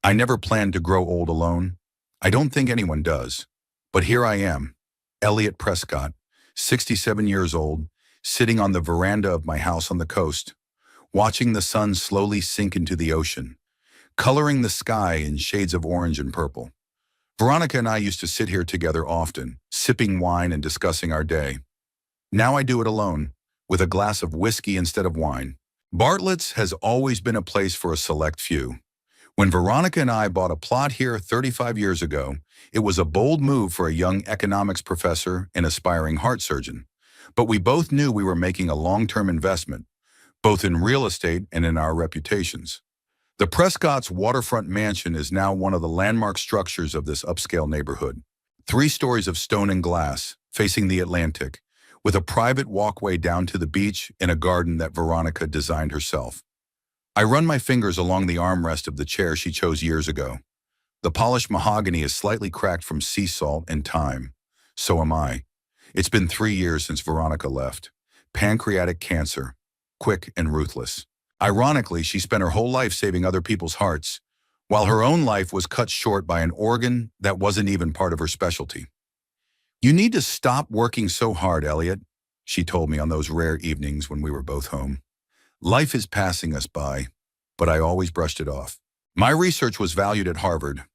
I never planned to grow old alone. I don't think anyone does. But here I am, Elliot Prescott, 67 years old, sitting on the veranda of my house on the coast, watching the sun slowly sink into the ocean, coloring the sky in shades of orange and purple. Veronica and I used to sit here together often, sipping wine and discussing our day. Now I do it alone, with a glass of whiskey instead of wine. Bartlett's has always been a place for a select few. When Veronica and I bought a plot here 35 years ago, it was a bold move for a young economics professor and aspiring heart surgeon. But we both knew we were making a long-term investment, both in real estate and in our reputations. The Prescott's waterfront mansion is now one of the landmark structures of this upscale neighborhood. 3 stories of stone and glass, facing the Atlantic, with a private walkway down to the beach in a garden that Veronica designed herself. I run my fingers along the armrest of the chair she chose years ago. The polished mahogany is slightly cracked from sea salt and time. So am I. It's been 3 years since Veronica left. Pancreatic cancer. Quick and ruthless. Ironically, she spent her whole life saving other people's hearts, while her own life was cut short by an organ that wasn't even part of her specialty. "You need to stop working so hard, Elliot," she told me on those rare evenings when we were both home. "Life is passing us by," but I always brushed it off. My research was valued at Harvard.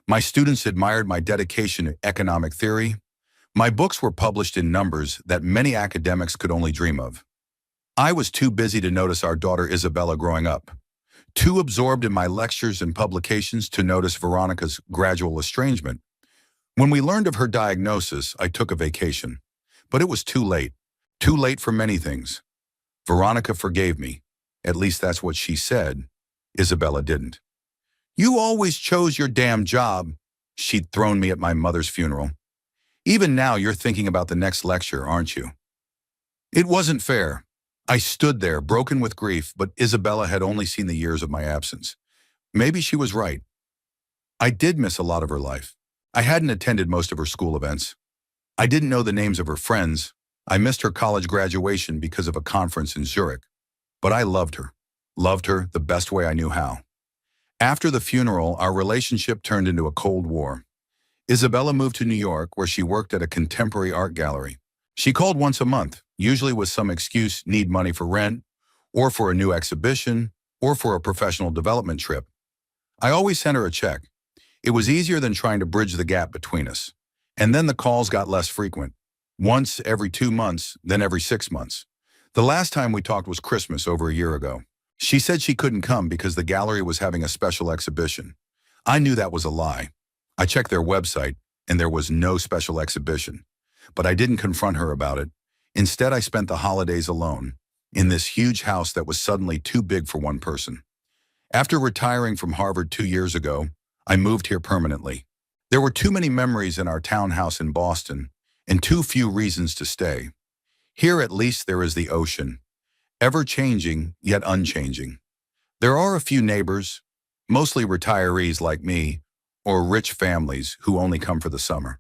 My students admired my dedication to economic theory. My books were published in numbers that many academics could only dream of. I was too busy to notice our daughter Isabella growing up, too absorbed in my lectures and publications to notice Veronica's gradual estrangement. When we learned of her diagnosis, I took a vacation. But it was too late. Too late for many things. Veronica forgave me. At least that's what she said. Isabella didn't. "You always chose your damn job," she'd thrown me at my mother's funeral. "Even now you're thinking about the next lecture, aren't you?" It wasn't fair. I stood there, broken with grief, but Isabella had only seen the years of my absence. Maybe she was right. I did miss a lot of her life. I hadn't attended most of her school events. I didn't know the names of her friends. I missed her college graduation because of a conference in Zurich. But I loved her. Loved her the best way I knew how. After the funeral, our relationship turned into a Cold War. Isabella moved to New York, where she worked at a contemporary art gallery. She called once a month, usually with some excuse, need money for rent, or for a new exhibition, or for a professional development trip. I always sent her a check. It was easier than trying to bridge the gap between us. And then the calls got less frequent. Once every 2 months, then every 6 months. The last time we talked was Christmas over a year ago. She said she couldn't come because the gallery was having a special exhibition. I knew that was a lie. I checked their website, and there was no special exhibition. But I didn't confront her about it. Instead, I spent the holidays alone, in this huge house that was suddenly too big for one person. After retiring from Harvard 2 years ago, I moved here permanently. There were too many memories in our townhouse in Boston, and too few reasons to stay. Here at least there is the ocean, ever-changing yet unchanging. There are a few neighbors, mostly retirees like me, or rich families who only come for the summer.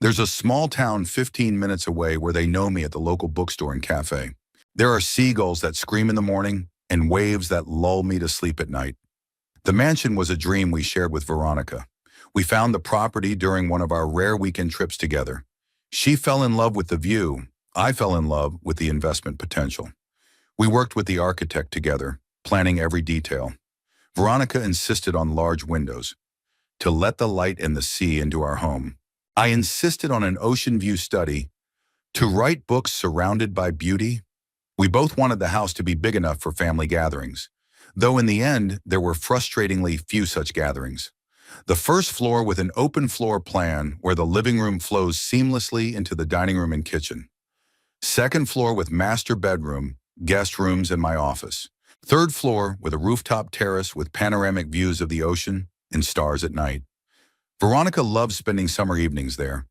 There's a small town 15 minutes away where they know me at the local bookstore and cafe. There are seagulls that scream in the morning and waves that lull me to sleep at night. The mansion was a dream we shared with Veronica. We found the property during one of our rare weekend trips together. She fell in love with the view. I fell in love with the investment potential. We worked with the architect together, planning every detail. Veronica insisted on large windows, to let the light and the sea into our home. I insisted on an ocean view study, to write books surrounded by beauty. We both wanted the house to be big enough for family gatherings, though in the end, there were frustratingly few such gatherings. The first floor with an open floor plan where the living room flows seamlessly into the dining room and kitchen. Second floor with master bedroom, guest rooms, and my office. Third floor with a rooftop terrace with panoramic views of the ocean and stars at night. Veronica loved spending summer evenings there,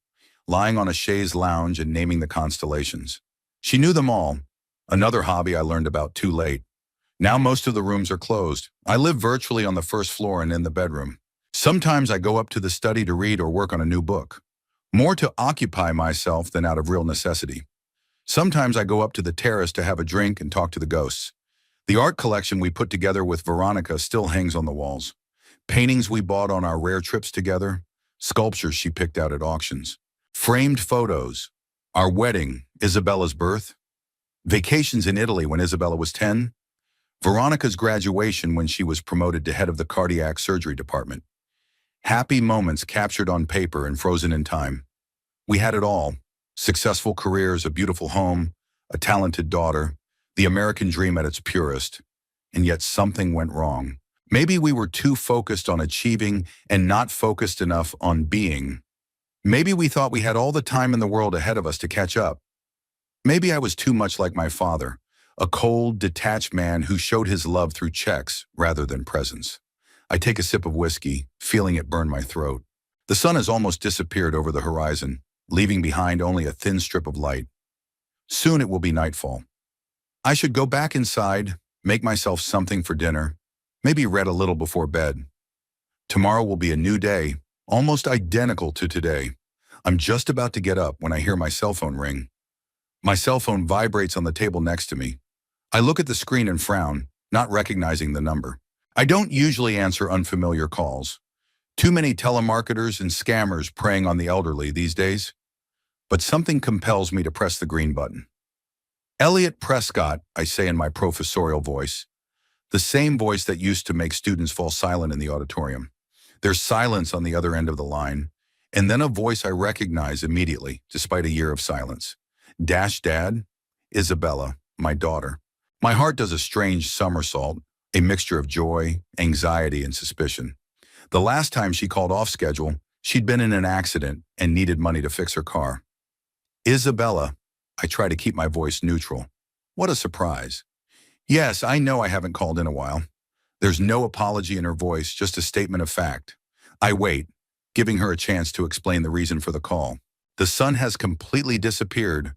lying on a chaise lounge and naming the constellations. She knew them all, another hobby I learned about too late. Now most of the rooms are closed. I live virtually on the first floor and in the bedroom. Sometimes I go up to the study to read or work on a new book, more to occupy myself than out of real necessity. Sometimes I go up to the terrace to have a drink and talk to the ghosts. The art collection we put together with Veronica still hangs on the walls. Paintings we bought on our rare trips together, sculptures she picked out at auctions, framed photos, our wedding, Isabella's birth, vacations in Italy when Isabella was 10, Veronica's graduation when she was promoted to head of the cardiac surgery department. Happy moments captured on paper and frozen in time. We had it all: successful careers, a beautiful home, a talented daughter, the American dream at its purest. And yet something went wrong. Maybe we were too focused on achieving and not focused enough on being. Maybe we thought we had all the time in the world ahead of us to catch up. Maybe I was too much like my father, a cold, detached man who showed his love through checks rather than presents. I take a sip of whiskey, feeling it burn my throat. The sun has almost disappeared over the horizon, leaving behind only a thin strip of light. Soon it will be nightfall. I should go back inside, make myself something for dinner, maybe read a little before bed. Tomorrow will be a new day, almost identical to today. I'm just about to get up when I hear my cell phone ring. My cell phone vibrates on the table next to me. I look at the screen and frown, not recognizing the number. I don't usually answer unfamiliar calls. Too many telemarketers and scammers preying on the elderly these days. But something compels me to press the green button. Elliot Prescott, I say in my professorial voice, the same voice that used to make students fall silent in the auditorium. There's silence on the other end of the line, and then a voice I recognize immediately, despite a year of silence. Dad, Isabella, my daughter. My heart does a strange somersault, a mixture of joy, anxiety, and suspicion. The last time she called off schedule, she'd been in an accident and needed money to fix her car. Isabella, I try to keep my voice neutral. What a surprise. Yes, I know I haven't called in a while. There's no apology in her voice, just a statement of fact. I wait, giving her a chance to explain the reason for the call. The sun has completely disappeared,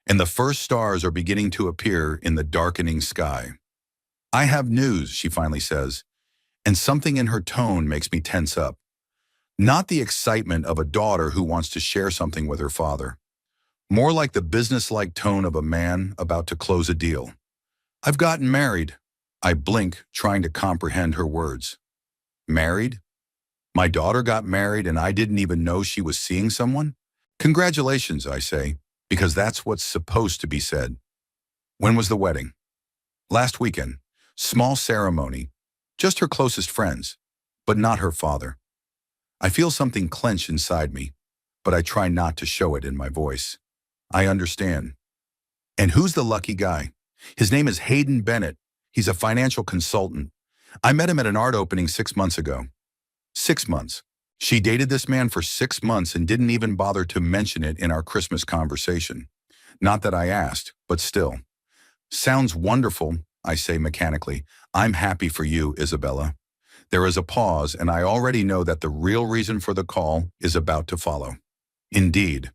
and the first stars are beginning to appear in the darkening sky. I have news, she finally says, and something in her tone makes me tense up. Not the excitement of a daughter who wants to share something with her father. More like the businesslike tone of a man about to close a deal. I've gotten married. I blink, trying to comprehend her words. Married? My daughter got married and I didn't even know she was seeing someone? Congratulations, I say, because that's what's supposed to be said. When was the wedding? Last weekend. Small ceremony. Just her closest friends, but not her father. I feel something clench inside me, but I try not to show it in my voice. I understand. And who's the lucky guy? His name is Hayden Bennett. He's a financial consultant. I met him at an art opening 6 months ago. 6 months. She dated this man for 6 months and didn't even bother to mention it in our Christmas conversation. Not that I asked, but still. Sounds wonderful, I say mechanically. I'm happy for you, Isabella. There is a pause, and I already know that the real reason for the call is about to follow. Indeed.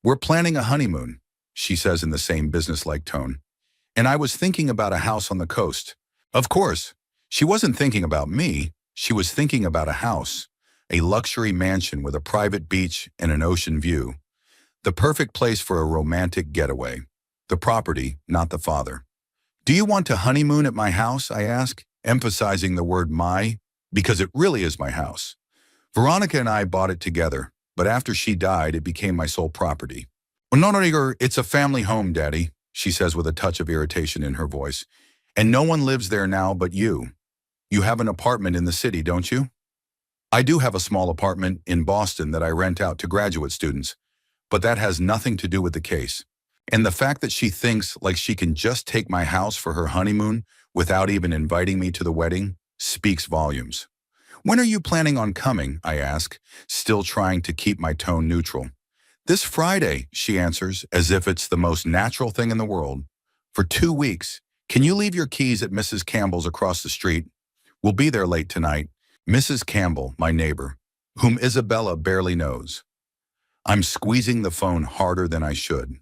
We're planning a honeymoon, she says in the same businesslike tone. And I was thinking about a house on the coast. Of course, she wasn't thinking about me. She was thinking about a house, a luxury mansion with a private beach and an ocean view. The perfect place for a romantic getaway. The property, not the father. Do you want to honeymoon at my house, I ask, emphasizing the word my, because it really is my house. Veronica and I bought it together, but after she died, it became my sole property. No, Igor, it's a family home, Daddy, she says with a touch of irritation in her voice. And no one lives there now but you. You have an apartment in the city, don't you? I do have a small apartment in Boston that I rent out to graduate students, but that has nothing to do with the case. And the fact that she thinks like she can just take my house for her honeymoon without even inviting me to the wedding speaks volumes. When are you planning on coming? I ask, still trying to keep my tone neutral. This Friday, she answers, as if it's the most natural thing in the world. For 2 weeks. Can you leave your keys at Mrs. Campbell's across the street? We'll be there late tonight. Mrs. Campbell, my neighbor, whom Isabella barely knows. I'm squeezing the phone harder than I should.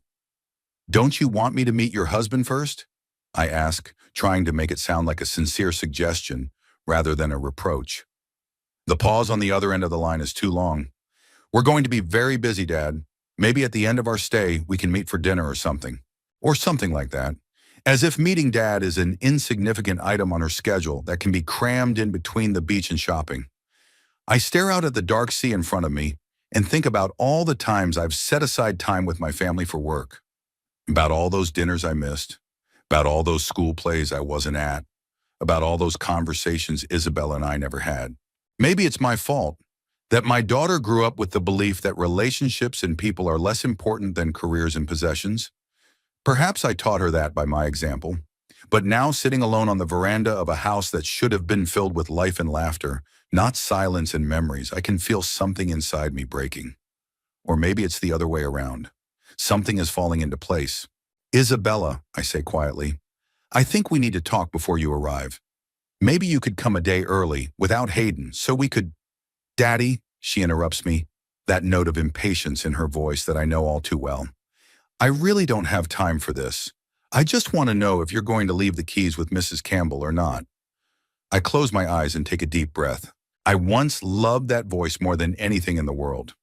Don't you want me to meet your husband first? I ask, trying to make it sound like a sincere suggestion rather than a reproach. The pause on the other end of the line is too long. We're going to be very busy, Dad. Maybe at the end of our stay, we can meet for dinner or something. Or something like that. As if meeting Dad is an insignificant item on her schedule that can be crammed in between the beach and shopping. I stare out at the dark sea in front of me and think about all the times I've set aside time with my family for work, about all those dinners I missed, about all those school plays I wasn't at, about all those conversations Isabella and I never had. Maybe it's my fault that my daughter grew up with the belief that relationships and people are less important than careers and possessions. Perhaps I taught her that by my example. But now, sitting alone on the veranda of a house that should have been filled with life and laughter, not silence and memories, I can feel something inside me breaking. Or maybe it's the other way around. Something is falling into place. Isabella, I say quietly, I think we need to talk before you arrive. Maybe you could come a day early, without Hayden, so we could— Daddy, she interrupts me, that note of impatience in her voice that I know all too well. I really don't have time for this. I just want to know if you're going to leave the keys with Mrs. Campbell or not. I close my eyes and take a deep breath. I once loved that voice more than anything in the world.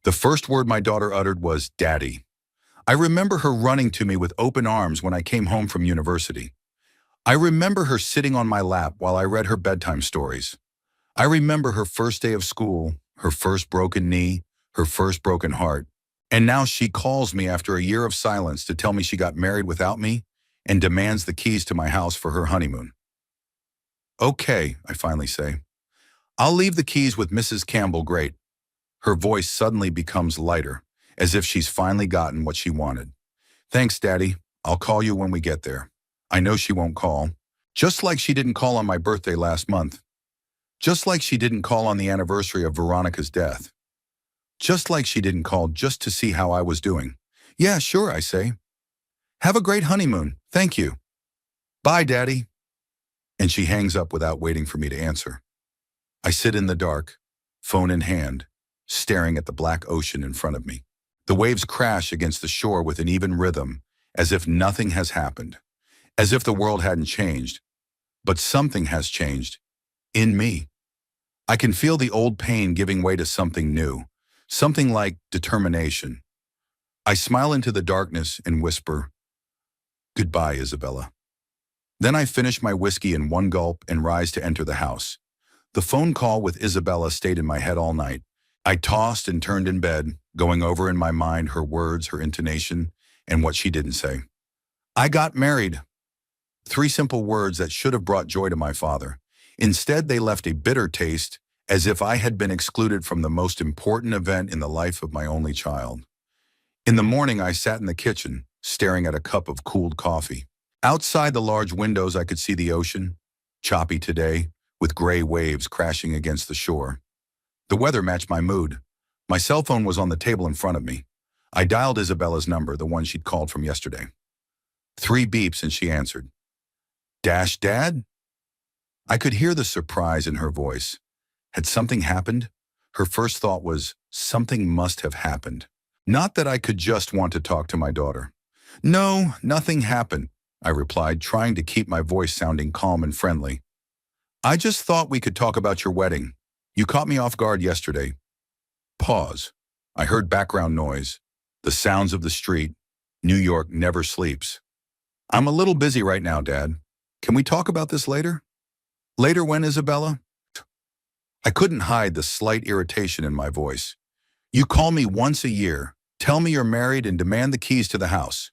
The first word my daughter uttered was Daddy. I remember her running to me with open arms when I came home from university. I remember her sitting on my lap while I read her bedtime stories. I remember her first day of school, her first broken knee, her first broken heart. And now she calls me after a year of silence to tell me she got married without me and demands the keys to my house for her honeymoon. Okay, I finally say. I'll leave the keys with Mrs. Campbell, great. Her voice suddenly becomes lighter, as if she's finally gotten what she wanted. Thanks, Daddy. I'll call you when we get there. I know she won't call. Just like she didn't call on my birthday last month. Just like she didn't call on the anniversary of Veronica's death. Just like she didn't call just to see how I was doing. Yeah, sure, I say. Have a great honeymoon. Thank you. Bye, Daddy. And she hangs up without waiting for me to answer. I sit in the dark, phone in hand, staring at the black ocean in front of me. The waves crash against the shore with an even rhythm, as if nothing has happened, as if the world hadn't changed. But something has changed. In me. I can feel the old pain giving way to something new, something like determination. I smile into the darkness and whisper, Goodbye, Isabella. Then I finish my whiskey in one gulp and rise to enter the house. The phone call with Isabella stayed in my head all night. I tossed and turned in bed, going over in my mind her words, her intonation, and what she didn't say. I got married. 3 simple words that should have brought joy to my father. Instead, they left a bitter taste, as if I had been excluded from the most important event in the life of my only child. In the morning, I sat in the kitchen, staring at a cup of cooled coffee. Outside the large windows, I could see the ocean, choppy today, with gray waves crashing against the shore. The weather matched my mood. My cell phone was on the table in front of me. I dialed Isabella's number, the one she'd called from yesterday. 3 beeps and she answered. Dash, Dad? I could hear the surprise in her voice. Had something happened? Her first thought was, something must have happened. Not that I could just want to talk to my daughter. No, nothing happened, I replied, trying to keep my voice sounding calm and friendly. I just thought we could talk about your wedding. You caught me off guard yesterday. Pause. I heard background noise. The sounds of the street. New York never sleeps. I'm a little busy right now, Dad. Can we talk about this later? Later when, Isabella? I couldn't hide the slight irritation in my voice. You call me once a year, tell me you're married, and demand the keys to the house.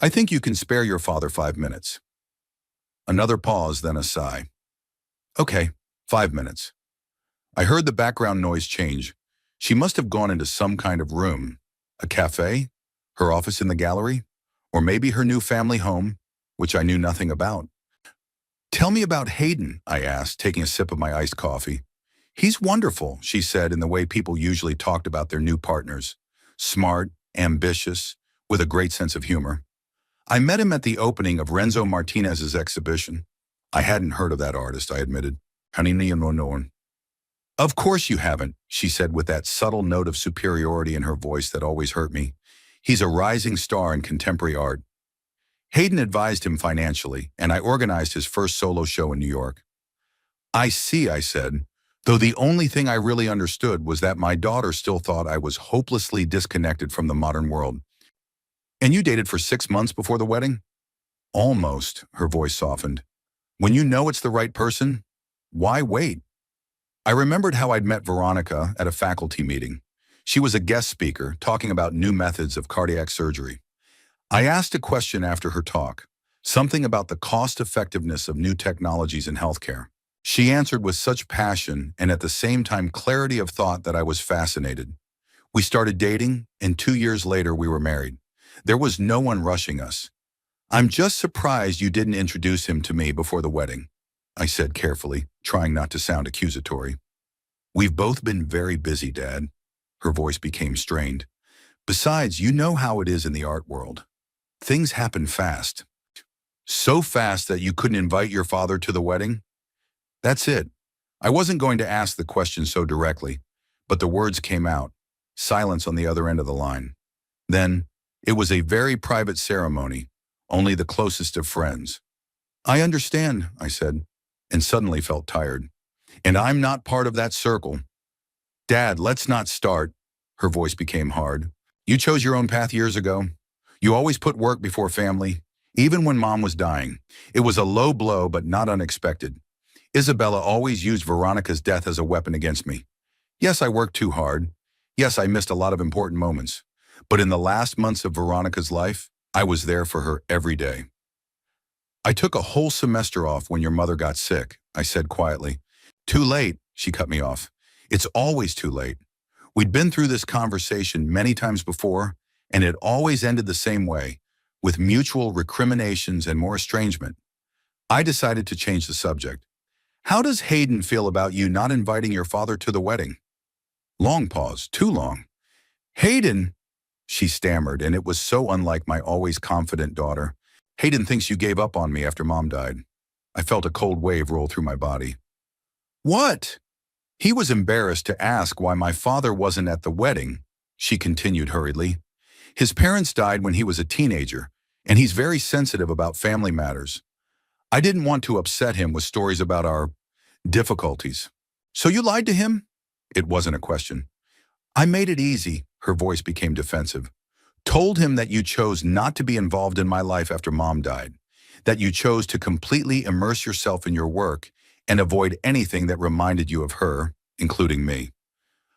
I think you can spare your father 5 minutes. Another pause, then a sigh. Okay, 5 minutes. I heard the background noise change. She must have gone into some kind of room. A cafe? Her office in the gallery? Or maybe her new family home, which I knew nothing about. Tell me about Hayden, I asked, taking a sip of my iced coffee. He's wonderful, she said, in the way people usually talked about their new partners. Smart, ambitious, with a great sense of humor. I met him at the opening of Renzo Martinez's exhibition. I hadn't heard of that artist, I admitted. Honeymoon. Of course you haven't, she said with that subtle note of superiority in her voice that always hurt me. He's a rising star in contemporary art. Hayden advised him financially, and I organized his first solo show in New York. I see, I said, though the only thing I really understood was that my daughter still thought I was hopelessly disconnected from the modern world. And you dated for 6 months before the wedding? Almost, her voice softened. When you know it's the right person, why wait? I remembered how I'd met Veronica at a faculty meeting. She was a guest speaker talking about new methods of cardiac surgery. I asked a question after her talk, something about the cost-effectiveness of new technologies in healthcare. She answered with such passion and at the same time clarity of thought that I was fascinated. We started dating, and 2 years later we were married. There was no one rushing us. "I'm just surprised you didn't introduce him to me before the wedding," I said carefully, trying not to sound accusatory. "We've both been very busy, Dad." Her voice became strained. "Besides, you know how it is in the art world. Things happen fast. So fast that you couldn't invite your father to the wedding?" That's it. I wasn't going to ask the question so directly, but the words came out. Silence on the other end of the line. Then, "It was a very private ceremony, only the closest of friends." "I understand," I said, and suddenly felt tired. "And I'm not part of that circle." "Dad, let's not start." Her voice became hard. "You chose your own path years ago. You always put work before family, even when Mom was dying. It was a low blow, but not unexpected. Isabella always used Veronica's death as a weapon against me. Yes, I worked too hard. Yes, I missed a lot of important moments. But in the last months of Veronica's life, I was there for her every day." "I took a whole semester off when your mother got sick," I said quietly. "Too late," she cut me off. "It's always too late." We'd been through this conversation many times before, and it always ended the same way, with mutual recriminations and more estrangement. I decided to change the subject. "How does Hayden feel about you not inviting your father to the wedding?" Long pause, too long. "Hayden," she stammered, and it was so unlike my always confident daughter. "Hayden thinks you gave up on me after Mom died." I felt a cold wave roll through my body. "What?" "He was embarrassed to ask why my father wasn't at the wedding," she continued hurriedly. "His parents died when he was a teenager, and he's very sensitive about family matters. I didn't want to upset him with stories about our difficulties." "So you lied to him?" It wasn't a question. "I made it easy." Her voice became defensive. "Told him that you chose not to be involved in my life after Mom died, that you chose to completely immerse yourself in your work and avoid anything that reminded you of her, including me."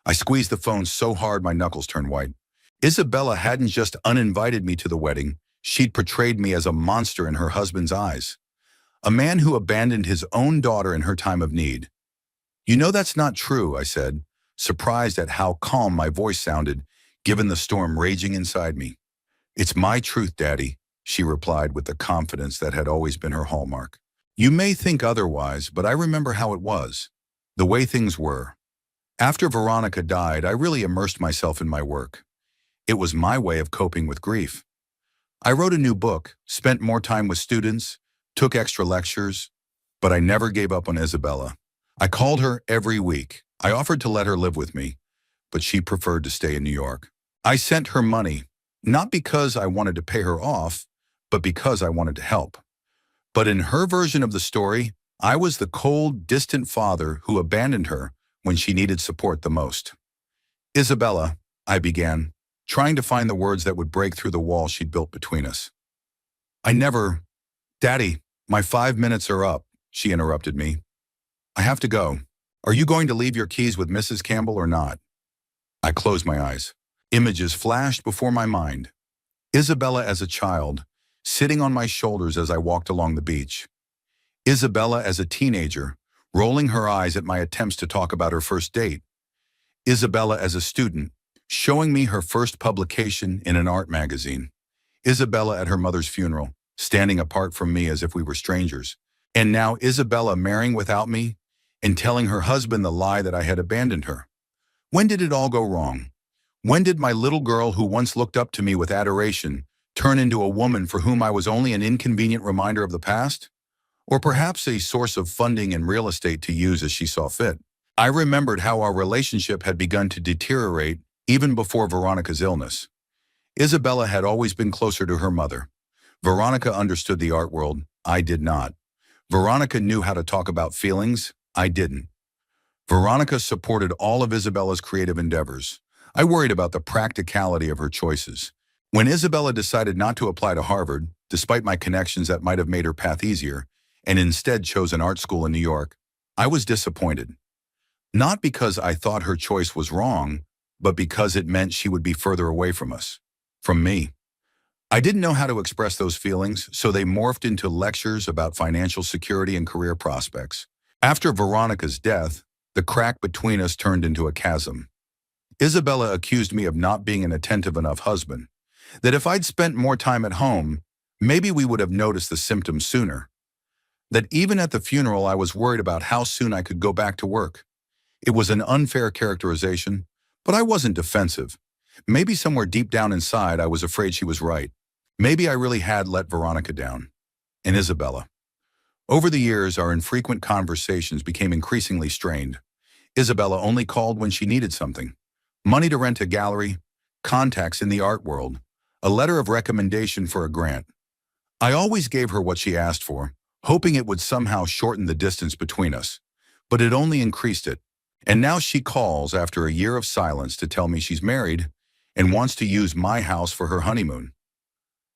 I squeezed the phone so hard my knuckles turned white. Isabella hadn't just uninvited me to the wedding, she'd portrayed me as a monster in her husband's eyes. A man who abandoned his own daughter in her time of need. "You know that's not true," I said, surprised at how calm my voice sounded, given the storm raging inside me. "It's my truth, Daddy," she replied with the confidence that had always been her hallmark. "You may think otherwise, but I remember how it was. The way things were. After Veronica died, I really immersed myself in my work. It was my way of coping with grief. I wrote a new book, spent more time with students, took extra lectures, but I never gave up on Isabella. I called her every week. I offered to let her live with me, but she preferred to stay in New York. I sent her money, not because I wanted to pay her off, but because I wanted to help. But in her version of the story, I was the cold, distant father who abandoned her when she needed support the most." "Isabella," I began, trying to find the words that would break through the wall she'd built between us. "I never—" "Daddy, my 5 minutes are up," she interrupted me. "I have to go. Are you going to leave your keys with Mrs. Campbell or not?" I closed my eyes. Images flashed before my mind. Isabella as a child, sitting on my shoulders as I walked along the beach. Isabella as a teenager, rolling her eyes at my attempts to talk about her first date. Isabella as a student, showing me her first publication in an art magazine. Isabella at her mother's funeral, standing apart from me as if we were strangers. And now Isabella marrying without me and telling her husband the lie that I had abandoned her. When did it all go wrong? When did my little girl who once looked up to me with adoration turn into a woman for whom I was only an inconvenient reminder of the past? Or perhaps a source of funding and real estate to use as she saw fit? I remembered how our relationship had begun to deteriorate even before Veronica's illness. Isabella had always been closer to her mother. Veronica understood the art world. I did not. Veronica knew how to talk about feelings. I didn't. Veronica supported all of Isabella's creative endeavors. I worried about the practicality of her choices. When Isabella decided not to apply to Harvard, despite my connections that might have made her path easier, and instead chose an art school in New York, I was disappointed. Not because I thought her choice was wrong, but because it meant she would be further away from us. From me. I didn't know how to express those feelings, so they morphed into lectures about financial security and career prospects. After Veronica's death, the crack between us turned into a chasm. Isabella accused me of not being an attentive enough husband, that if I'd spent more time at home, maybe we would have noticed the symptoms sooner. That even at the funeral I was worried about how soon I could go back to work. It was an unfair characterization, but I wasn't defensive. Maybe somewhere deep down inside I was afraid she was right. Maybe I really had let Veronica down. And Isabella. Over the years, our infrequent conversations became increasingly strained. Isabella only called when she needed something. Money to rent a gallery, contacts in the art world, a letter of recommendation for a grant. I always gave her what she asked for, hoping it would somehow shorten the distance between us. But it only increased it. And now she calls after a year of silence to tell me she's married and wants to use my house for her honeymoon.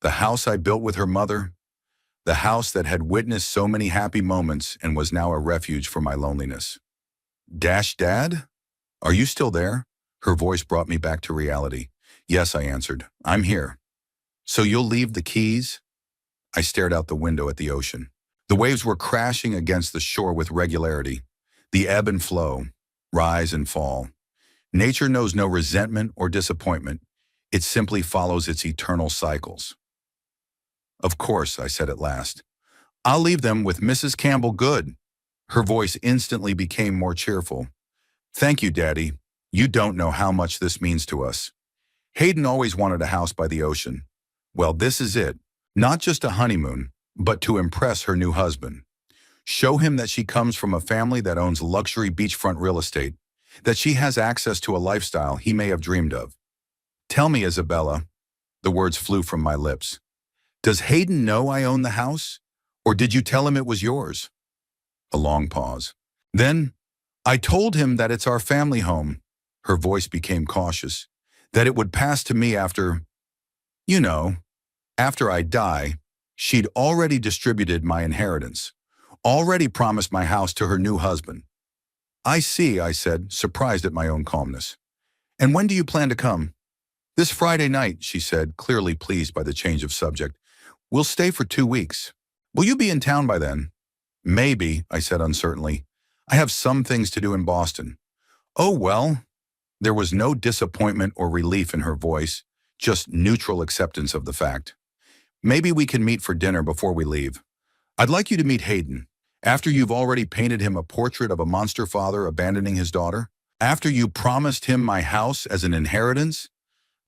The house I built with her mother, the house that had witnessed so many happy moments and was now a refuge for my loneliness. Dad? Are you still there? Her voice brought me back to reality. Yes, I answered. I'm here. So you'll leave the keys? I stared out the window at the ocean. The waves were crashing against the shore with regularity. The ebb and flow, rise and fall. Nature knows no resentment or disappointment. It simply follows its eternal cycles. Of course, I said at last. I'll leave them with Mrs. Campbell Good. Her voice instantly became more cheerful. Thank you, Daddy. You don't know how much this means to us. Hayden always wanted a house by the ocean. Well, this is it. Not just a honeymoon, but to impress her new husband. Show him that she comes from a family that owns luxury beachfront real estate, that she has access to a lifestyle he may have dreamed of. Tell me, Isabella, the words flew from my lips. Does Hayden know I own the house? Or did you tell him it was yours? A long pause. Then, I told him that it's our family home. Her voice became cautious. That it would pass to me after, after I die. She'd already distributed my inheritance, already promised my house to her new husband. I see, I said, surprised at my own calmness. And when do you plan to come? This Friday night, she said, clearly pleased by the change of subject. We'll stay for 2 weeks. Will you be in town by then? Maybe, I said uncertainly. I have some things to do in Boston. Oh, well. There was no disappointment or relief in her voice, just neutral acceptance of the fact. Maybe we can meet for dinner before we leave. I'd like you to meet Hayden. After you've already painted him a portrait of a monster father abandoning his daughter, after you promised him my house as an inheritance,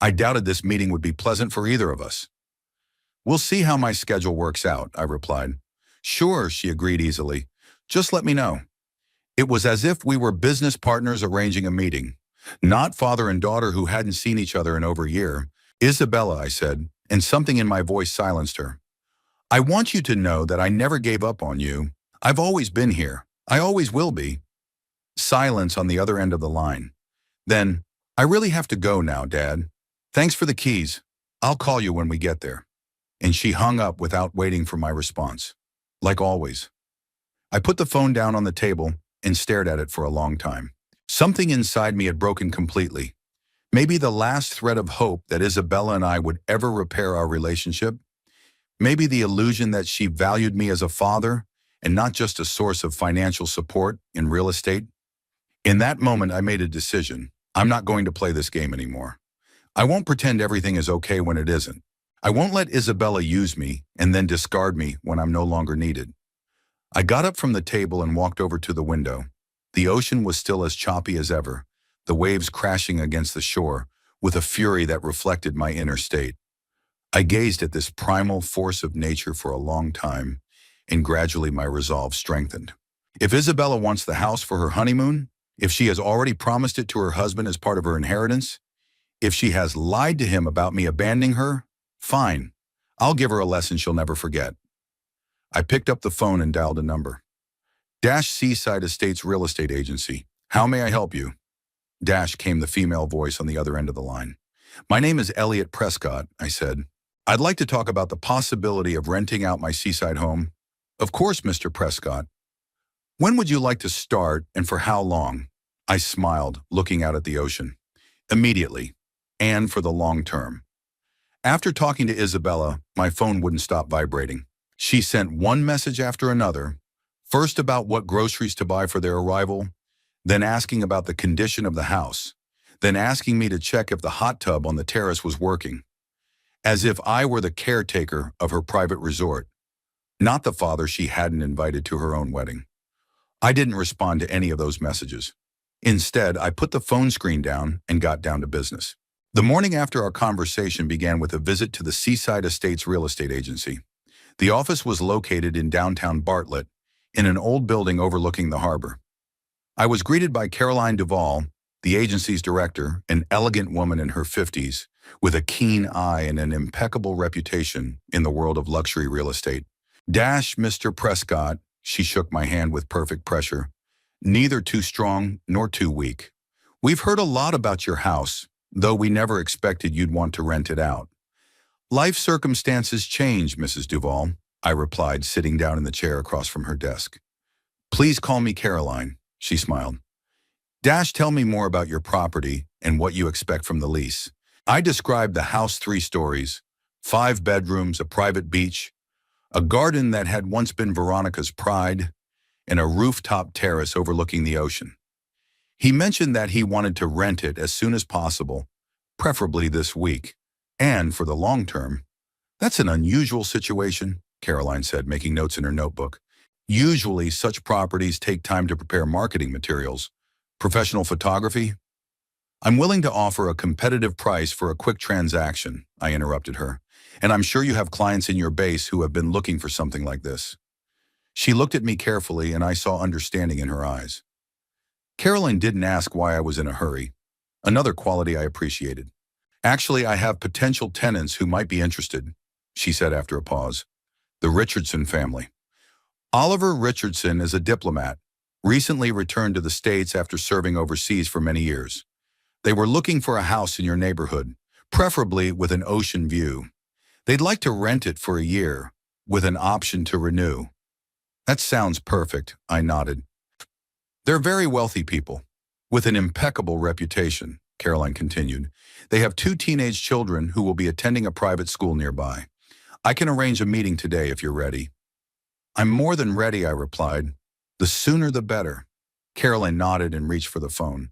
I doubted this meeting would be pleasant for either of us. We'll see how my schedule works out, I replied. Sure, she agreed easily. Just let me know. It was as if we were business partners arranging a meeting, not father and daughter who hadn't seen each other in over a year. Isabella, I said, and something in my voice silenced her. I want you to know that I never gave up on you. I've always been here. I always will be. Silence on the other end of the line. Then, I really have to go now, Dad. Thanks for the keys. I'll call you when we get there. And she hung up without waiting for my response. Like always. I put the phone down on the table and stared at it for a long time. Something inside me had broken completely. Maybe the last thread of hope that Isabella and I would ever repair our relationship. Maybe the illusion that she valued me as a father and not just a source of financial support in real estate. In that moment, I made a decision. I'm not going to play this game anymore. I won't pretend everything is okay when it isn't. I won't let Isabella use me and then discard me when I'm no longer needed. I got up from the table and walked over to the window. The ocean was still as choppy as ever, the waves crashing against the shore with a fury that reflected my inner state. I gazed at this primal force of nature for a long time, and gradually my resolve strengthened. If Isabella wants the house for her honeymoon, if she has already promised it to her husband as part of her inheritance, if she has lied to him about me abandoning her, fine. I'll give her a lesson she'll never forget. I picked up the phone and dialed a number. Seaside Estates Real Estate Agency. How may I help you? Came the female voice on the other end of the line. My name is Elliot Prescott, I said. I'd like to talk about the possibility of renting out my seaside home. Of course, Mr. Prescott. When would you like to start and for how long? I smiled, looking out at the ocean. Immediately, and for the long term. After talking to Isabella, my phone wouldn't stop vibrating. She sent one message after another, first about what groceries to buy for their arrival, then asking about the condition of the house, then asking me to check if the hot tub on the terrace was working, as if I were the caretaker of her private resort, not the father she hadn't invited to her own wedding. I didn't respond to any of those messages. Instead, I put the phone screen down and got down to business. The morning after our conversation began with a visit to the Seaside Estates real estate agency. The office was located in downtown Bartlett, in an old building overlooking the harbor. I was greeted by Caroline Duvall, the agency's director, an elegant woman in her 50s, with a keen eye and an impeccable reputation in the world of luxury real estate. Mr. Prescott, she shook my hand with perfect pressure. Neither too strong nor too weak. We've heard a lot about your house, though we never expected you'd want to rent it out. Life circumstances change, Mrs. Duvall, I replied, sitting down in the chair across from her desk. Please call me Caroline, she smiled. Tell me more about your property and what you expect from the lease. I described the house 3 stories, 5 bedrooms, a private beach, a garden that had once been Veronica's pride, and a rooftop terrace overlooking the ocean. He mentioned that he wanted to rent it as soon as possible, preferably this week, and for the long term. That's an unusual situation, Caroline said, making notes in her notebook. Usually, such properties take time to prepare marketing materials. Professional photography? I'm willing to offer a competitive price for a quick transaction, I interrupted her, and I'm sure you have clients in your base who have been looking for something like this. She looked at me carefully, and I saw understanding in her eyes. Caroline didn't ask why I was in a hurry, another quality I appreciated. Actually, I have potential tenants who might be interested, she said after a pause. The Richardson family. Oliver Richardson is a diplomat, recently returned to the States after serving overseas for many years. They were looking for a house in your neighborhood, preferably with an ocean view. They'd like to rent it for a year, with an option to renew. That sounds perfect, I nodded. They're very wealthy people, with an impeccable reputation, Caroline continued. They have 2 teenage children who will be attending a private school nearby. I can arrange a meeting today if you're ready. I'm more than ready, I replied. The sooner the better. Caroline nodded and reached for the phone.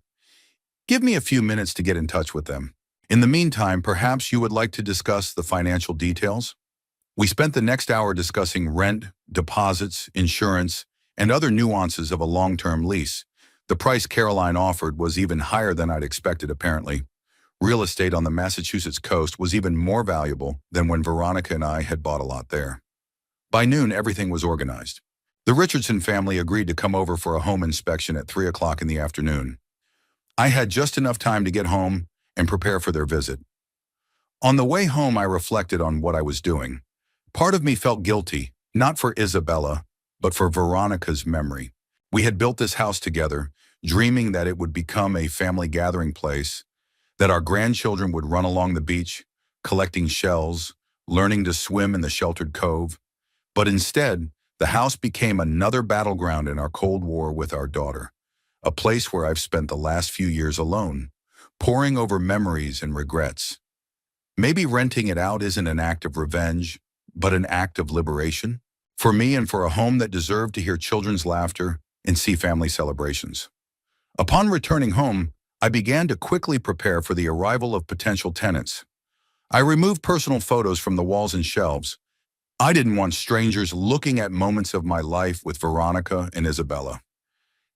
Give me a few minutes to get in touch with them. In the meantime, perhaps you would like to discuss the financial details? We spent the next hour discussing rent, deposits, insurance, and other nuances of a long-term lease. The price Caroline offered was even higher than I'd expected, apparently. Real estate on the Massachusetts coast was even more valuable than when Veronica and I had bought a lot there. By noon, everything was organized. The Richardson family agreed to come over for a home inspection at 3 o'clock in the afternoon. I had just enough time to get home and prepare for their visit. On the way home, I reflected on what I was doing. Part of me felt guilty, not for Isabella, but for Veronica's memory. We had built this house together, dreaming that it would become a family gathering place, that our grandchildren would run along the beach, collecting shells, learning to swim in the sheltered cove. But instead, the house became another battleground in our Cold War with our daughter, a place where I've spent the last few years alone, poring over memories and regrets. Maybe renting it out isn't an act of revenge, but an act of liberation? For me and for a home that deserved to hear children's laughter and see family celebrations. Upon returning home, I began to quickly prepare for the arrival of potential tenants. I removed personal photos from the walls and shelves. I didn't want strangers looking at moments of my life with Veronica and Isabella.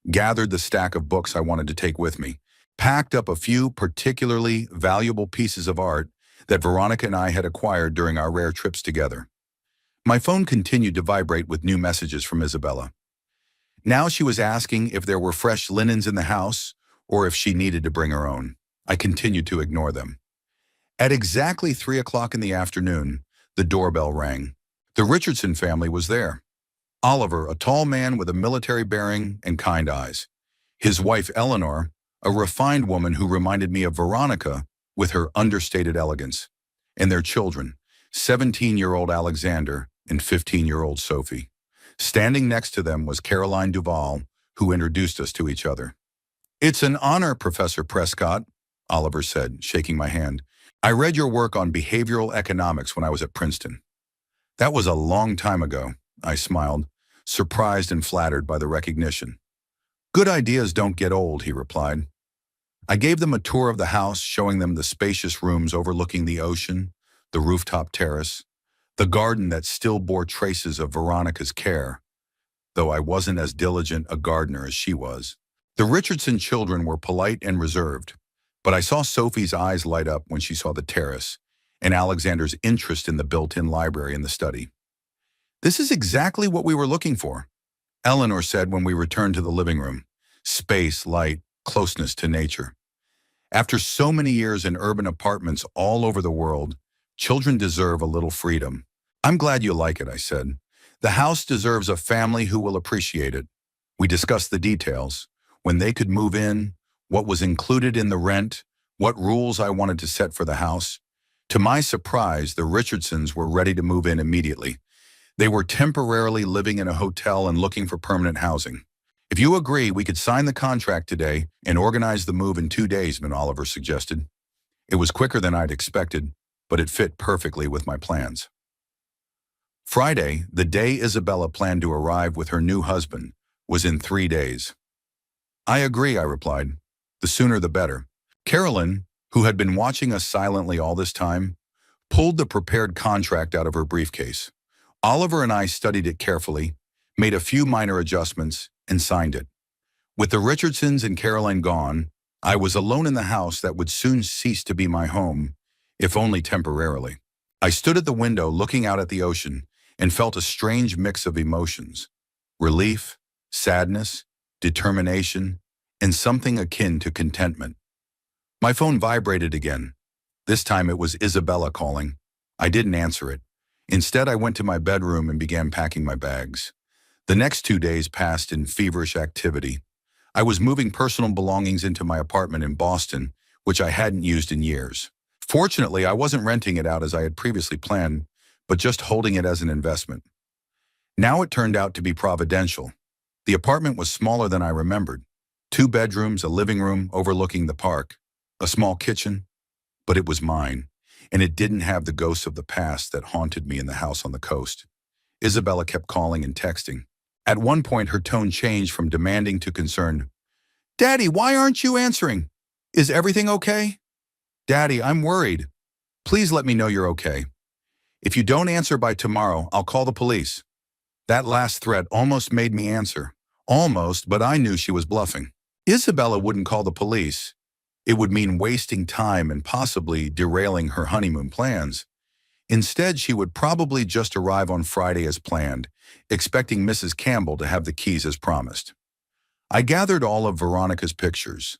Gathered the stack of books I wanted to take with me, packed up a few particularly valuable pieces of art that Veronica and I had acquired during our rare trips together. My phone continued to vibrate with new messages from Isabella. Now she was asking if there were fresh linens in the house or if she needed to bring her own. I continued to ignore them. At exactly 3 o'clock in the afternoon, the doorbell rang. The Richardson family was there. Oliver, a tall man with a military bearing and kind eyes. His wife, Eleanor, a refined woman who reminded me of Veronica with her understated elegance. And their children, 17-year-old Alexander and 15-year-old Sophie. Standing next to them was Caroline Duvall, who introduced us to each other. It's an honor, Professor Prescott, Oliver said, shaking my hand. I read your work on behavioral economics when I was at Princeton. That was a long time ago, I smiled, surprised and flattered by the recognition. Good ideas don't get old, he replied. I gave them a tour of the house, showing them the spacious rooms overlooking the ocean, the rooftop terrace, the garden that still bore traces of Veronica's care, though I wasn't as diligent a gardener as she was. The Richardson children were polite and reserved, but I saw Sophie's eyes light up when she saw the terrace and Alexander's interest in the built-in library in the study. This is exactly what we were looking for, Eleanor said when we returned to the living room. Space, light, closeness to nature. After so many years in urban apartments all over the world, children deserve a little freedom. I'm glad you like it, I said. The house deserves a family who will appreciate it. We discussed the details, when they could move in, what was included in the rent, what rules I wanted to set for the house. To my surprise, the Richardsons were ready to move in immediately. They were temporarily living in a hotel and looking for permanent housing. If you agree, we could sign the contract today and organize the move in 2 days, Oliver suggested. It was quicker than I'd expected, but it fit perfectly with my plans. Friday, the day Isabella planned to arrive with her new husband, was in 3 days. I agree, I replied. The sooner the better. Carolyn, who had been watching us silently all this time, pulled the prepared contract out of her briefcase. Oliver and I studied it carefully, made a few minor adjustments, and signed it. With the Richardsons and Caroline gone, I was alone in the house that would soon cease to be my home, if only temporarily. I stood at the window looking out at the ocean and felt a strange mix of emotions: relief, sadness, determination, and something akin to contentment. My phone vibrated again. This time it was Isabella calling. I didn't answer it. Instead, I went to my bedroom and began packing my bags. The next 2 days passed in feverish activity. I was moving personal belongings into my apartment in Boston, which I hadn't used in years. Fortunately, I wasn't renting it out as I had previously planned, but just holding it as an investment. Now it turned out to be providential. The apartment was smaller than I remembered. 2 bedrooms, a living room overlooking the park, a small kitchen, but it was mine, and it didn't have the ghosts of the past that haunted me in the house on the coast. Isabella kept calling and texting. At one point, her tone changed from demanding to concerned. "Daddy, why aren't you answering? Is everything okay? Daddy, I'm worried. Please let me know you're okay. If you don't answer by tomorrow, I'll call the police." That last threat almost made me answer. Almost, but I knew she was bluffing. Isabella wouldn't call the police. It would mean wasting time and possibly derailing her honeymoon plans. Instead, she would probably just arrive on Friday as planned, expecting Mrs. Campbell to have the keys as promised. I gathered all of Veronica's pictures,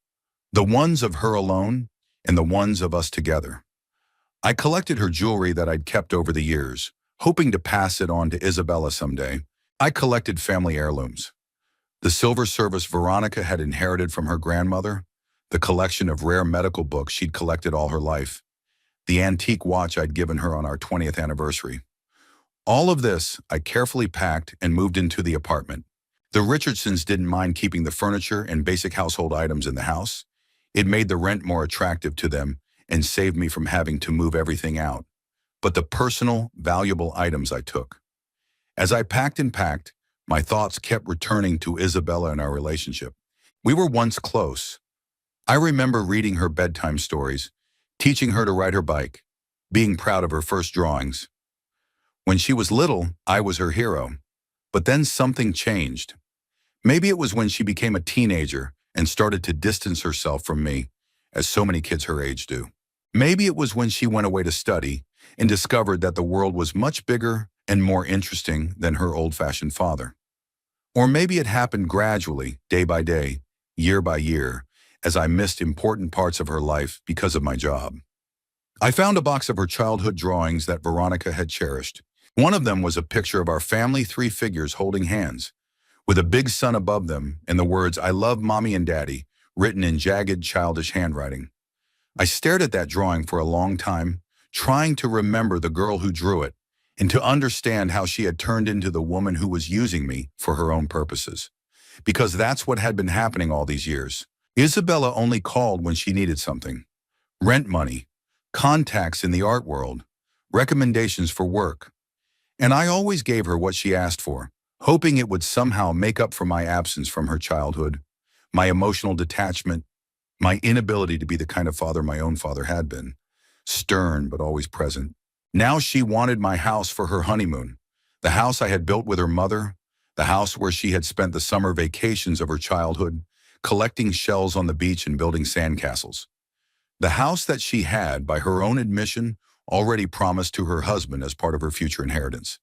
the ones of her alone and the ones of us together. I collected her jewelry that I'd kept over the years, hoping to pass it on to Isabella someday. I collected family heirlooms. The silver service Veronica had inherited from her grandmother, the collection of rare medical books she'd collected all her life, the antique watch I'd given her on our 20th anniversary. All of this I carefully packed and moved into the apartment. The Richardsons didn't mind keeping the furniture and basic household items in the house. It made the rent more attractive to them and saved me from having to move everything out. But the personal, valuable items I took. As I packed and packed, my thoughts kept returning to Isabella and our relationship. We were once close. I remember reading her bedtime stories, teaching her to ride her bike, being proud of her first drawings. When she was little, I was her hero. But then something changed. Maybe it was when she became a teenager and started to distance herself from me, as so many kids her age do. Maybe it was when she went away to study and discovered that the world was much bigger and more interesting than her old-fashioned father. Or maybe it happened gradually, day by day, year by year, as I missed important parts of her life because of my job. I found a box of her childhood drawings that Veronica had cherished. One of them was a picture of our family, 3 figures holding hands, with a big sun above them and the words, "I love Mommy and Daddy," written in jagged, childish handwriting. I stared at that drawing for a long time, trying to remember the girl who drew it and to understand how she had turned into the woman who was using me for her own purposes. Because that's what had been happening all these years. Isabella only called when she needed something. Rent money, contacts in the art world, recommendations for work. And I always gave her what she asked for, hoping it would somehow make up for my absence from her childhood, my emotional detachment, my inability to be the kind of father my own father had been, stern but always present. Now she wanted my house for her honeymoon, the house I had built with her mother, the house where she had spent the summer vacations of her childhood, collecting shells on the beach and building sandcastles. The house that she had, by her own admission, already promised to her husband as part of her future inheritance.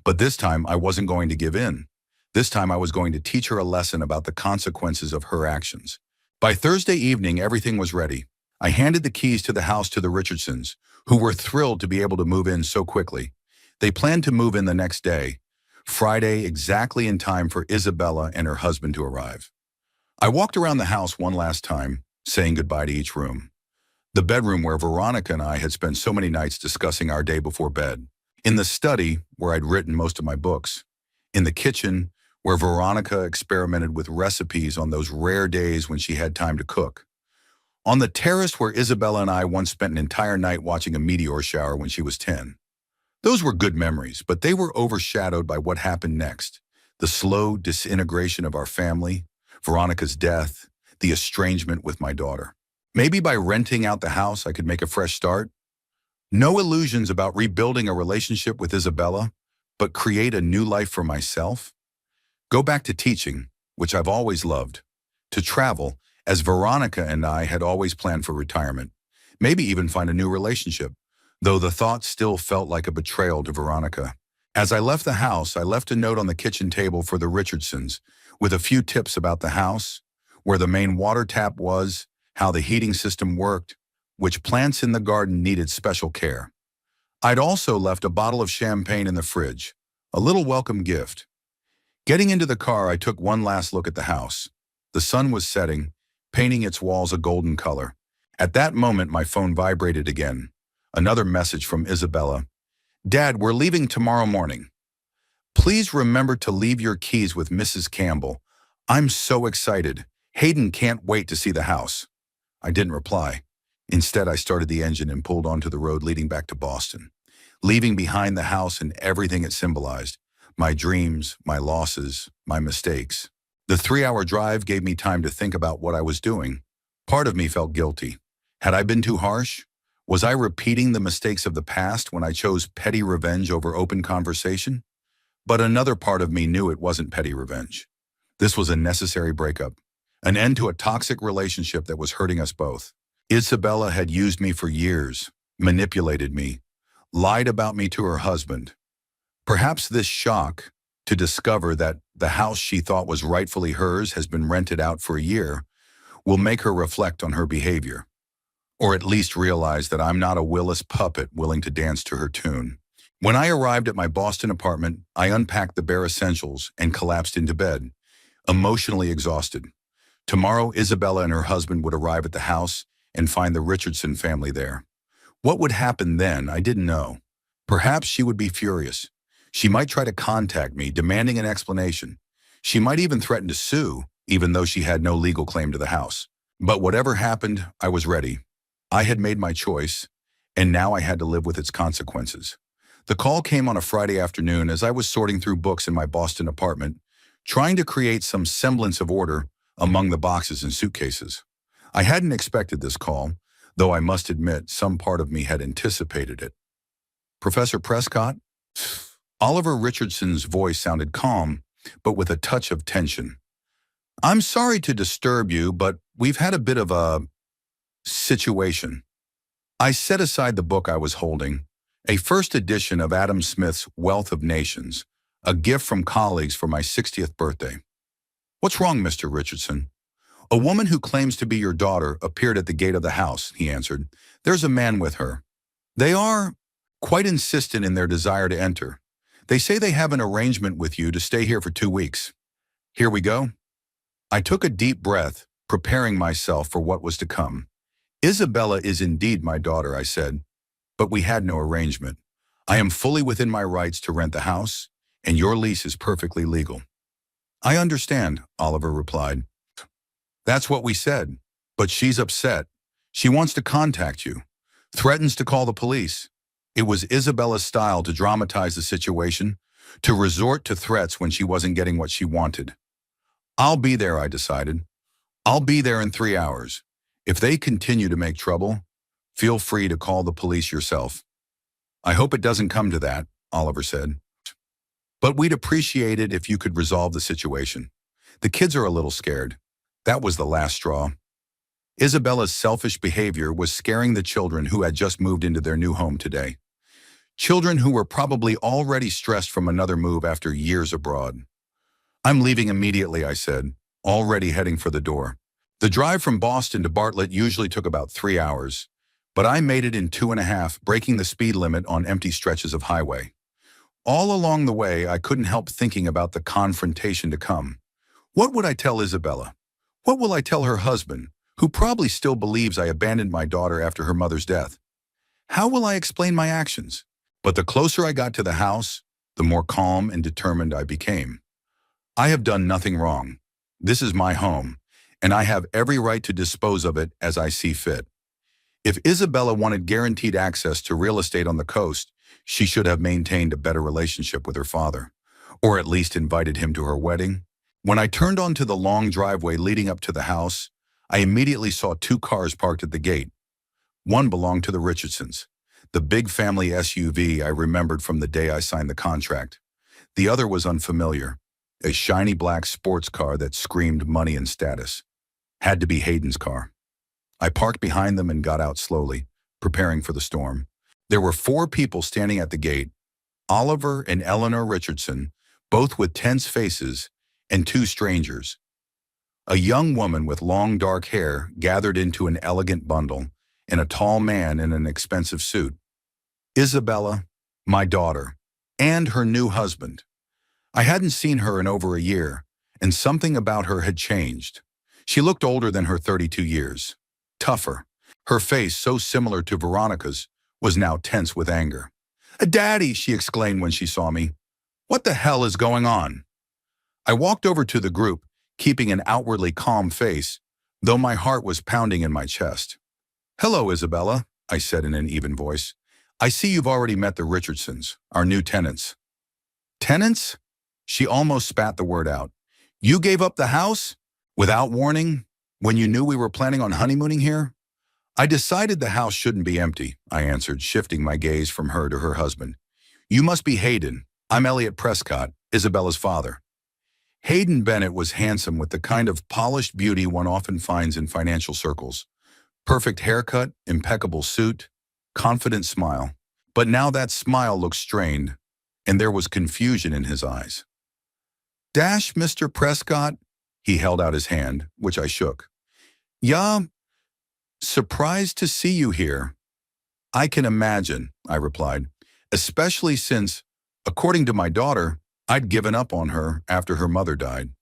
But this time I wasn't going to give in. This time I was going to teach her a lesson about the consequences of her actions. By Thursday evening, everything was ready. I handed the keys to the house to the Richardsons, who were thrilled to be able to move in so quickly. They planned to move in the next day, Friday, exactly in time for Isabella and her husband to arrive. I walked around the house one last time, saying goodbye to each room. The bedroom where Veronica and I had spent so many nights discussing our day before bed. In the study, where I'd written most of my books. In the kitchen, where Veronica experimented with recipes on those rare days when she had time to cook. On the terrace where Isabella and I once spent an entire night watching a meteor shower when she was 10. Those were good memories, but they were overshadowed by what happened next. The slow disintegration of our family, Veronica's death, the estrangement with my daughter. Maybe by renting out the house, I could make a fresh start. No illusions about rebuilding a relationship with Isabella, but create a new life for myself. Go back to teaching, which I've always loved. To travel, as Veronica and I had always planned for retirement. Maybe even find a new relationship, though the thought still felt like a betrayal to Veronica. As I left the house, I left a note on the kitchen table for the Richardsons, with a few tips about the house, where the main water tap was, how the heating system worked, which plants in the garden needed special care. I'd also left a bottle of champagne in the fridge, a little welcome gift. Getting into the car, I took one last look at the house. The sun was setting, painting its walls a golden color. At that moment, my phone vibrated again. Another message from Isabella. "Dad, we're leaving tomorrow morning. Please remember to leave your keys with Mrs. Campbell. I'm so excited. Hayden can't wait to see the house." I didn't reply. Instead, I started the engine and pulled onto the road leading back to Boston, leaving behind the house and everything it symbolized. My dreams, my losses, my mistakes. The 3-hour drive gave me time to think about what I was doing. Part of me felt guilty. Had I been too harsh? Was I repeating the mistakes of the past when I chose petty revenge over open conversation? But another part of me knew it wasn't petty revenge. This was a necessary breakup, an end to a toxic relationship that was hurting us both. Isabella had used me for years, manipulated me, lied about me to her husband. Perhaps this shock to discover that the house she thought was rightfully hers has been rented out for a year will make her reflect on her behavior, or at least realize that I'm not a willless puppet willing to dance to her tune. When I arrived at my Boston apartment, I unpacked the bare essentials and collapsed into bed, emotionally exhausted. Tomorrow, Isabella and her husband would arrive at the house and find the Richardson family there. What would happen then, I didn't know. Perhaps she would be furious. She might try to contact me, demanding an explanation. She might even threaten to sue, even though she had no legal claim to the house. But whatever happened, I was ready. I had made my choice, and now I had to live with its consequences. The call came on a Friday afternoon as I was sorting through books in my Boston apartment, trying to create some semblance of order among the boxes and suitcases. I hadn't expected this call, though I must admit some part of me had anticipated it. "Professor Prescott?" Oliver Richardson's voice sounded calm, but with a touch of tension. "I'm sorry to disturb you, but we've had a bit of a situation." I set aside the book I was holding, a first edition of Adam Smith's Wealth of Nations, a gift from colleagues for my 60th birthday. "What's wrong, Mr. Richardson?" "A woman who claims to be your daughter appeared at the gate of the house," he answered. "There's a man with her. They are quite insistent in their desire to enter. They say they have an arrangement with you to stay here for 2 weeks. Here we go." I took a deep breath, preparing myself for what was to come. "Isabella is indeed my daughter," I said, "but we had no arrangement. I am fully within my rights to rent the house, and your lease is perfectly legal." "I understand," Oliver replied. That's what we said. But she's upset. She wants to contact you. Threatens to call the police. It was Isabella's style to dramatize the situation, to resort to threats when she wasn't getting what she wanted. I'll be there, I decided. I'll be there in 3 hours. If they continue to make trouble, feel free to call the police yourself. I hope it doesn't come to that, Oliver said. But we'd appreciate it if you could resolve the situation. The kids are a little scared. That was the last straw. Isabella's selfish behavior was scaring the children who had just moved into their new home today. Children who were probably already stressed from another move after years abroad. I'm leaving immediately, I said, already heading for the door. The drive from Boston to Bartlett usually took about 3 hours, but I made it in 2.5, breaking the speed limit on empty stretches of highway. All along the way, I couldn't help thinking about the confrontation to come. What would I tell Isabella? What will I tell her husband, who probably still believes I abandoned my daughter after her mother's death? How will I explain my actions? But the closer I got to the house, the more calm and determined I became. I have done nothing wrong. This is my home, and I have every right to dispose of it as I see fit. If Isabella wanted guaranteed access to real estate on the coast, she should have maintained a better relationship with her father, or at least invited him to her wedding. When I turned onto the long driveway leading up to the house, I immediately saw 2 cars parked at the gate. One belonged to the Richardsons, the big family SUV I remembered from the day I signed the contract. The other was unfamiliar, a shiny black sports car that screamed money and status. Had to be Hayden's car. I parked behind them and got out slowly, preparing for the storm. There were 4 people standing at the gate, Oliver and Eleanor Richardson, both with tense faces, and 2 strangers. A young woman with long dark hair gathered into an elegant bundle, and a tall man in an expensive suit. Isabella, my daughter, and her new husband. I hadn't seen her in over a year, and something about her had changed. She looked older than her 32 years. Tougher. Her face, so similar to Veronica's, was now tense with anger. "Daddy," she exclaimed when she saw me. "What the hell is going on?" I walked over to the group, keeping an outwardly calm face, though my heart was pounding in my chest. "Hello, Isabella," I said in an even voice. "I see you've already met the Richardsons, our new tenants." "Tenants?" She almost spat the word out. "You gave up the house? Without warning? When you knew we were planning on honeymooning here?" "I decided the house shouldn't be empty," I answered, shifting my gaze from her to her husband. "You must be Hayden. I'm Elliot Prescott, Isabella's father." Hayden Bennett was handsome with the kind of polished beauty one often finds in financial circles. Perfect haircut, impeccable suit, confident smile. But now that smile looked strained, and there was confusion in his eyes. Mr. Prescott?" He held out his hand, which I shook. "Yeah, surprised to see you here." "I can imagine," I replied, "especially since, according to my daughter, I'd given up on her after her mother died."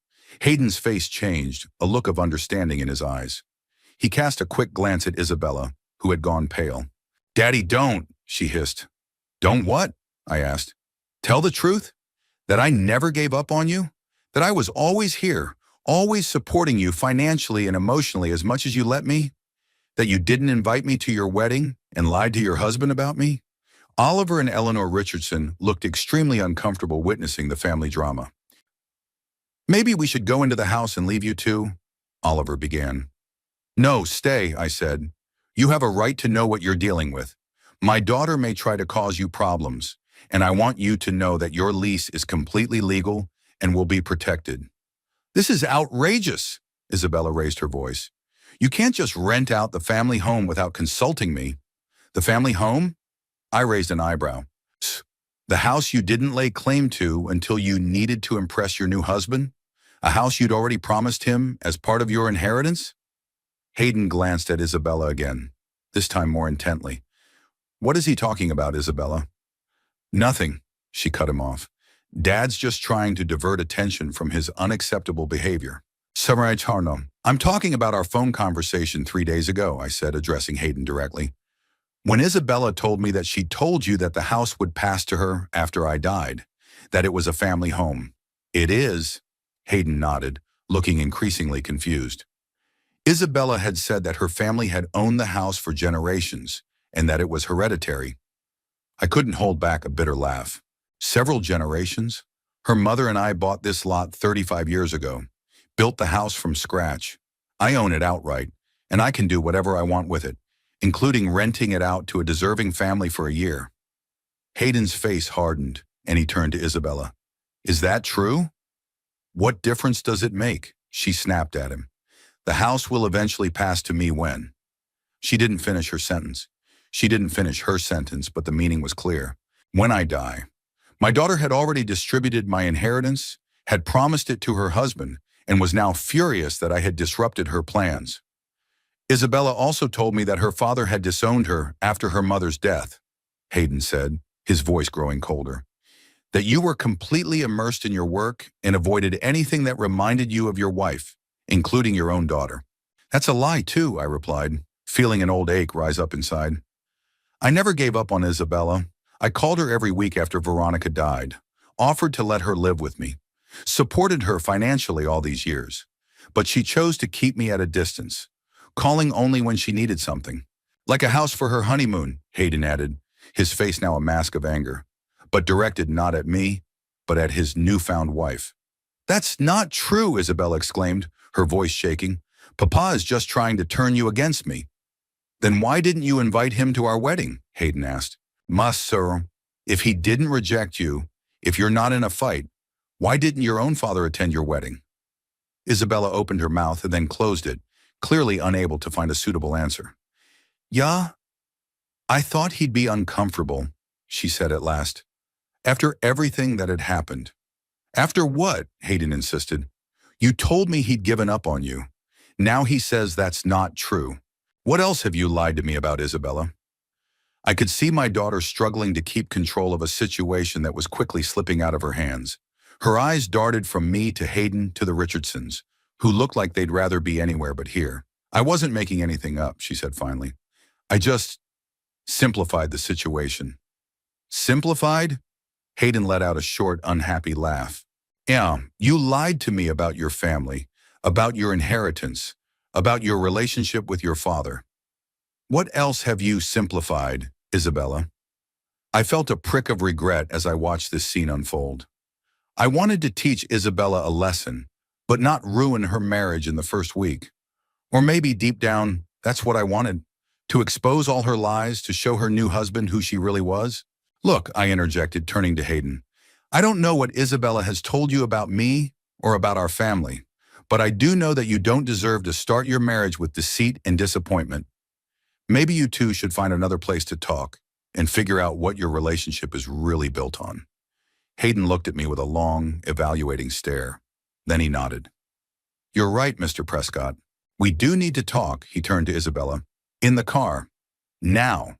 Hayden's face changed, a look of understanding in his eyes. He cast a quick glance at Isabella, who had gone pale. "Daddy, don't," she hissed. "Don't what?" I asked. "Tell the truth? That I never gave up on you? That I was always here, always supporting you financially and emotionally as much as you let me? That you didn't invite me to your wedding and lied to your husband about me?" Oliver and Eleanor Richardson looked extremely uncomfortable witnessing the family drama. "Maybe we should go into the house and leave you two," Oliver began. "No, stay," I said. "You have a right to know what you're dealing with. My daughter may try to cause you problems, and I want you to know that your lease is completely legal and will be protected." "This is outrageous," Isabella raised her voice. "You can't just rent out the family home without consulting me." "The family home?" I raised an eyebrow. "The house you didn't lay claim to until you needed to impress your new husband? A house you'd already promised him as part of your inheritance?" Hayden glanced at Isabella again, this time more intently. "What is he talking about, Isabella?" "Nothing," she cut him off. "Dad's just trying to divert attention from his unacceptable behavior." "Samurai Charno, I'm talking about our phone conversation 3 days ago," I said, addressing Hayden directly. "When Isabella told me that she told you that the house would pass to her after I died, that it was a family home." "It is," Hayden nodded, looking increasingly confused. Isabella had said that her family had owned the house for generations and that it was hereditary. I couldn't hold back a bitter laugh. Several generations? Her mother and I bought this lot 35 years ago, built the house from scratch. I own it outright, and I can do whatever I want with it, including renting it out to a deserving family for a year. Hayden's face hardened, and he turned to Isabella. Is that true? What difference does it make? She snapped at him. The house will eventually pass to me when. She didn't finish her sentence. She didn't finish her sentence, but the meaning was clear. When I die. My daughter had already distributed my inheritance, had promised it to her husband, and was now furious that I had disrupted her plans. Isabella also told me that her father had disowned her after her mother's death, Hayden said, his voice growing colder. That you were completely immersed in your work and avoided anything that reminded you of your wife, including your own daughter. That's a lie too, I replied, feeling an old ache rise up inside. I never gave up on Isabella. I called her every week after Veronica died, offered to let her live with me, supported her financially all these years. But she chose to keep me at a distance, calling only when she needed something. Like a house for her honeymoon, Hayden added, his face now a mask of anger, but directed not at me, but at his newfound wife. That's not true, Isabella exclaimed, her voice shaking. Papa is just trying to turn you against me. Then why didn't you invite him to our wedding? Hayden asked. Sir, if he didn't reject you, if you're not in a fight, why didn't your own father attend your wedding? Isabella opened her mouth and then closed it, clearly unable to find a suitable answer. Yeah, I thought he'd be uncomfortable, she said at last. After everything that had happened. After what? Hayden insisted. You told me he'd given up on you. Now he says that's not true. What else have you lied to me about, Isabella? I could see my daughter struggling to keep control of a situation that was quickly slipping out of her hands. Her eyes darted from me to Hayden to the Richardsons, who looked like they'd rather be anywhere but here. I wasn't making anything up, she said finally. I just simplified the situation. Simplified? Hayden let out a short, unhappy laugh. Yeah, you lied to me about your family, about your inheritance, about your relationship with your father. What else have you simplified, Isabella? I felt a prick of regret as I watched this scene unfold. I wanted to teach Isabella a lesson, but not ruin her marriage in the first week. Or maybe deep down, that's what I wanted, to expose all her lies, to show her new husband who she really was. Look, I interjected, turning to Hayden. I don't know what Isabella has told you about me or about our family, but I do know that you don't deserve to start your marriage with deceit and disappointment. Maybe you two should find another place to talk and figure out what your relationship is really built on. Hayden looked at me with a long, evaluating stare. Then he nodded. You're right, Mr. Prescott. We do need to talk, he turned to Isabella. In the car. Now.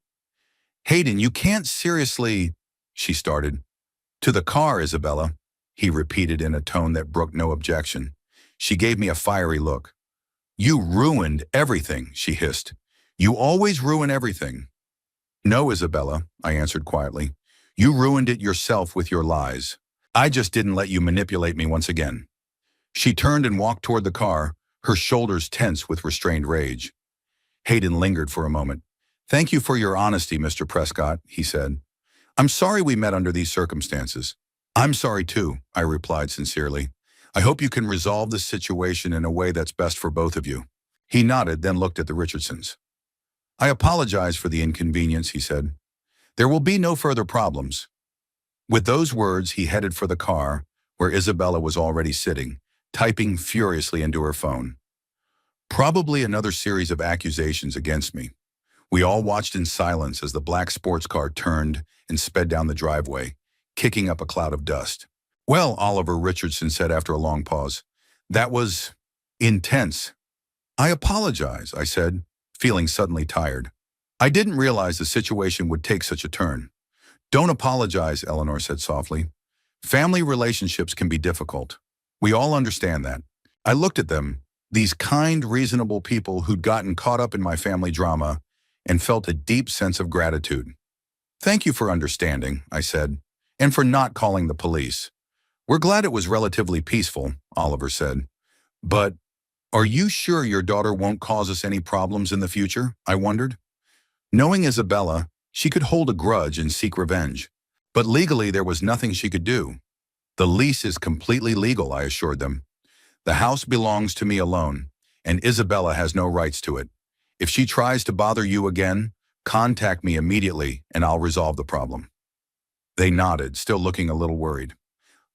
Hayden, you can't seriously, she started. To the car, Isabella, he repeated in a tone that brooked no objection. She gave me a fiery look. You ruined everything, she hissed. You always ruin everything. No, Isabella, I answered quietly. You ruined it yourself with your lies. I just didn't let you manipulate me once again. She turned and walked toward the car, her shoulders tense with restrained rage. Hayden lingered for a moment. Thank you for your honesty, Mr. Prescott, he said. I'm sorry we met under these circumstances. I'm sorry too, I replied sincerely. I hope you can resolve this situation in a way that's best for both of you. He nodded, then looked at the Richardsons. I apologize for the inconvenience, he said. There will be no further problems. With those words, he headed for the car, where Isabella was already sitting, typing furiously into her phone. Probably another series of accusations against me. We all watched in silence as the black sports car turned and sped down the driveway, kicking up a cloud of dust. Well, Oliver Richardson said after a long pause, that was intense. I apologize, I said, feeling suddenly tired. I didn't realize the situation would take such a turn. Don't apologize, Eleanor said softly. Family relationships can be difficult. We all understand that. I looked at them, these kind, reasonable people who'd gotten caught up in my family drama, and felt a deep sense of gratitude. Thank you for understanding, I said, and for not calling the police. We're glad it was relatively peaceful, Oliver said. But Are you sure your daughter won't cause us any problems in the future? I wondered. Knowing Isabella, she could hold a grudge and seek revenge. But legally, there was nothing she could do. The lease is completely legal, I assured them. The house belongs to me alone, and Isabella has no rights to it. If she tries to bother you again, contact me immediately and I'll resolve the problem. They nodded, still looking a little worried.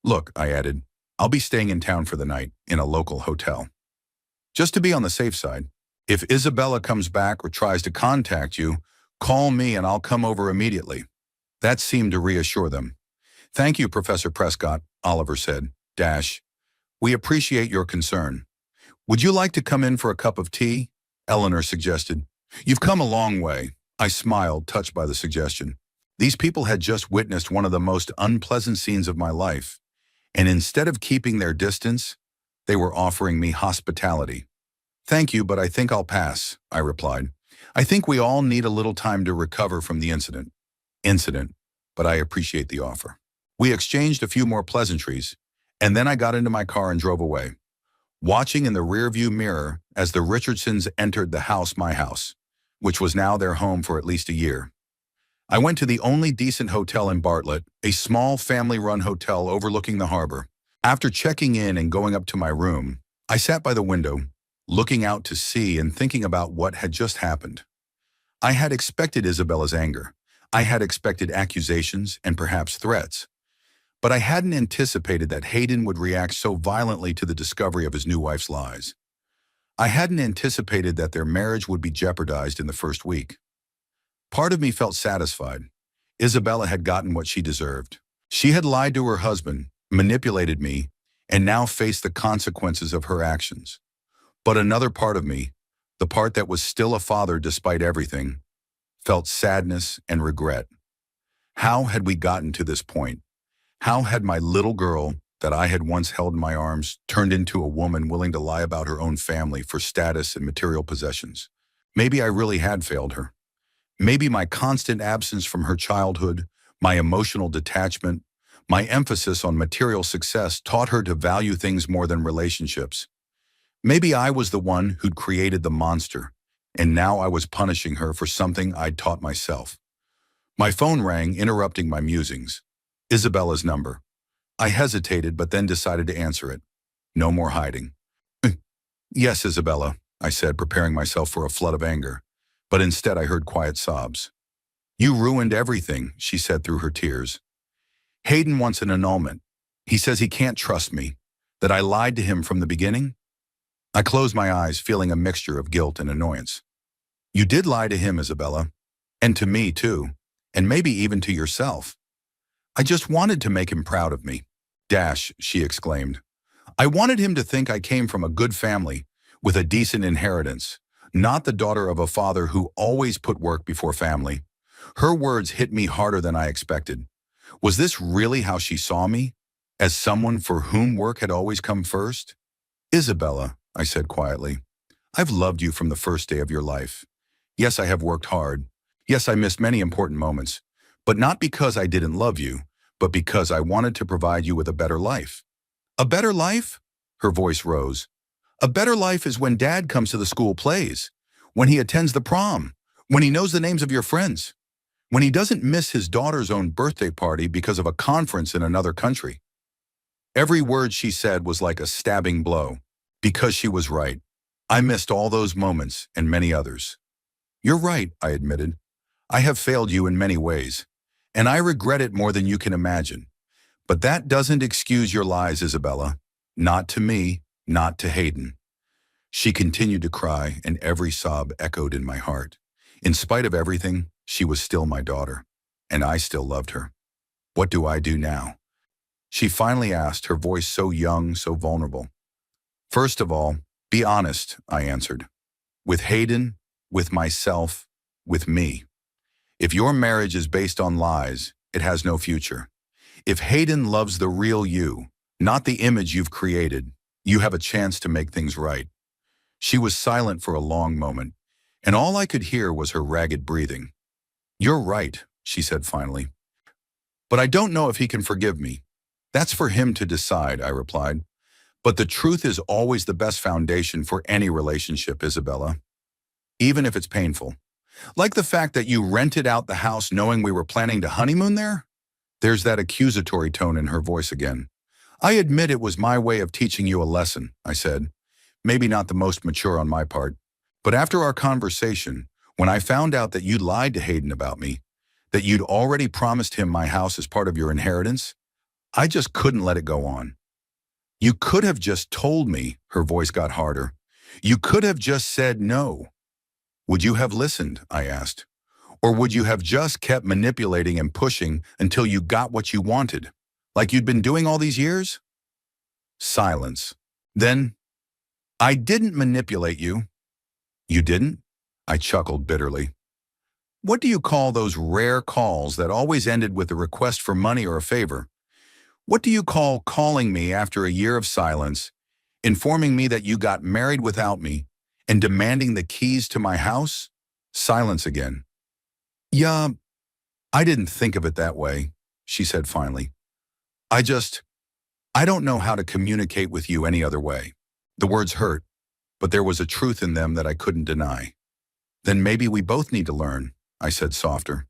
Look, I added, I'll be staying in town for the night, in a local hotel. Just to be on the safe side. If Isabella comes back or tries to contact you, call me and I'll come over immediately. That seemed to reassure them. Thank you, Professor Prescott, Oliver said. We appreciate your concern. Would you like to come in for a cup of tea? Eleanor suggested. You've come a long way. I smiled, touched by the suggestion. These people had just witnessed one of the most unpleasant scenes of my life, and instead of keeping their distance, they were offering me hospitality. Thank you, but I think I'll pass, I replied. I think we all need a little time to recover from the incident. But I appreciate the offer. We exchanged a few more pleasantries, and then I got into my car and drove away, watching in the rearview mirror as the Richardsons entered the house, my house, which was now their home for at least a year. I went to the only decent hotel in Bartlett, a small family-run hotel overlooking the harbor. After checking in and going up to my room, I sat by the window, looking out to sea and thinking about what had just happened. I had expected Isabella's anger. I had expected accusations and perhaps threats. But I hadn't anticipated that Hayden would react so violently to the discovery of his new wife's lies. I hadn't anticipated that their marriage would be jeopardized in the first week. Part of me felt satisfied. Isabella had gotten what she deserved. She had lied to her husband, manipulated me, and now faced the consequences of her actions. But another part of me, the part that was still a father despite everything, felt sadness and regret. How had we gotten to this point? How had my little girl that I had once held in my arms turned into a woman willing to lie about her own family for status and material possessions? Maybe I really had failed her. Maybe my constant absence from her childhood, my emotional detachment, my emphasis on material success taught her to value things more than relationships. Maybe I was the one who'd created the monster, and now I was punishing her for something I'd taught myself. My phone rang, interrupting my musings. Isabella's number. I hesitated, but then decided to answer it. No more hiding. Yes, Isabella, I said, preparing myself for a flood of anger. But instead I heard quiet sobs. You ruined everything, she said through her tears. Hayden wants an annulment. He says he can't trust me, that I lied to him from the beginning. I closed my eyes, feeling a mixture of guilt and annoyance. You did lie to him, Isabella. And to me, too. And maybe even to yourself. I just wanted to make him proud of me. She exclaimed. I wanted him to think I came from a good family, with a decent inheritance, not the daughter of a father who always put work before family. Her words hit me harder than I expected. Was this really how she saw me? As someone for whom work had always come first? Isabella, I said quietly, I've loved you from the first day of your life. Yes, I have worked hard. Yes, I missed many important moments, but not because I didn't love you, but because I wanted to provide you with a better life. A better life? Her voice rose. A better life is when Dad comes to the school plays, when he attends the prom, when he knows the names of your friends, when he doesn't miss his daughter's own birthday party because of a conference in another country. Every word she said was like a stabbing blow, because she was right. I missed all those moments and many others. You're right, I admitted. I have failed you in many ways, and I regret it more than you can imagine. But that doesn't excuse your lies, Isabella. Not to me, not to Hayden. She continued to cry, and every sob echoed in my heart. In spite of everything, she was still my daughter, and I still loved her. What do I do now? She finally asked, her voice so young, so vulnerable. First of all, be honest, I answered. With Hayden, with myself, with me. If your marriage is based on lies, it has no future. If Hayden loves the real you, not the image you've created, you have a chance to make things right. She was silent for a long moment, and all I could hear was her ragged breathing. You're right, she said finally. But I don't know if he can forgive me. That's for him to decide, I replied. But the truth is always the best foundation for any relationship, Isabella, even if it's painful. Like the fact that you rented out the house knowing we were planning to honeymoon there? There's that accusatory tone in her voice again. I admit it was my way of teaching you a lesson, I said. Maybe not the most mature on my part. But after our conversation, when I found out that you lied to Hayden about me, that you'd already promised him my house as part of your inheritance, I just couldn't let it go on. You could have just told me, her voice got harder. You could have just said no. Would you have listened, I asked. Or would you have just kept manipulating and pushing until you got what you wanted, like you'd been doing all these years? Silence. Then, I didn't manipulate you. You didn't? I chuckled bitterly. What do you call those rare calls that always ended with a request for money or a favor? What do you call calling me after a year of silence, informing me that you got married without me, and demanding the keys to my house? Silence again. Yeah, I didn't think of it that way, she said finally. I don't know how to communicate with you any other way. The words hurt, but there was a truth in them that I couldn't deny. Then maybe we both need to learn, I said softer.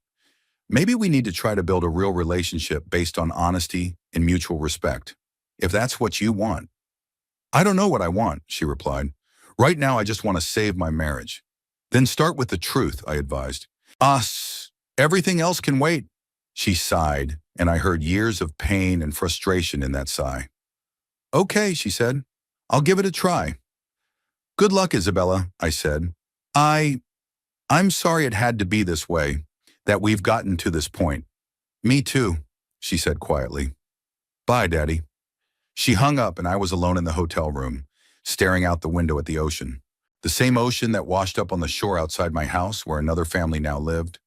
Maybe we need to try to build a real relationship based on honesty and mutual respect, if that's what you want. I don't know what I want, she replied. Right now I just want to save my marriage. Then start with the truth, I advised. Everything else can wait. She sighed, and I heard years of pain and frustration in that sigh. Okay, she said. I'll give it a try. Good luck, Isabella, I said. I'm sorry it had to be this way, that we've gotten to this point. Me too, she said quietly. Bye, Daddy. She hung up and I was alone in the hotel room, staring out the window at the ocean. The same ocean that washed up on the shore outside my house where another family now lived.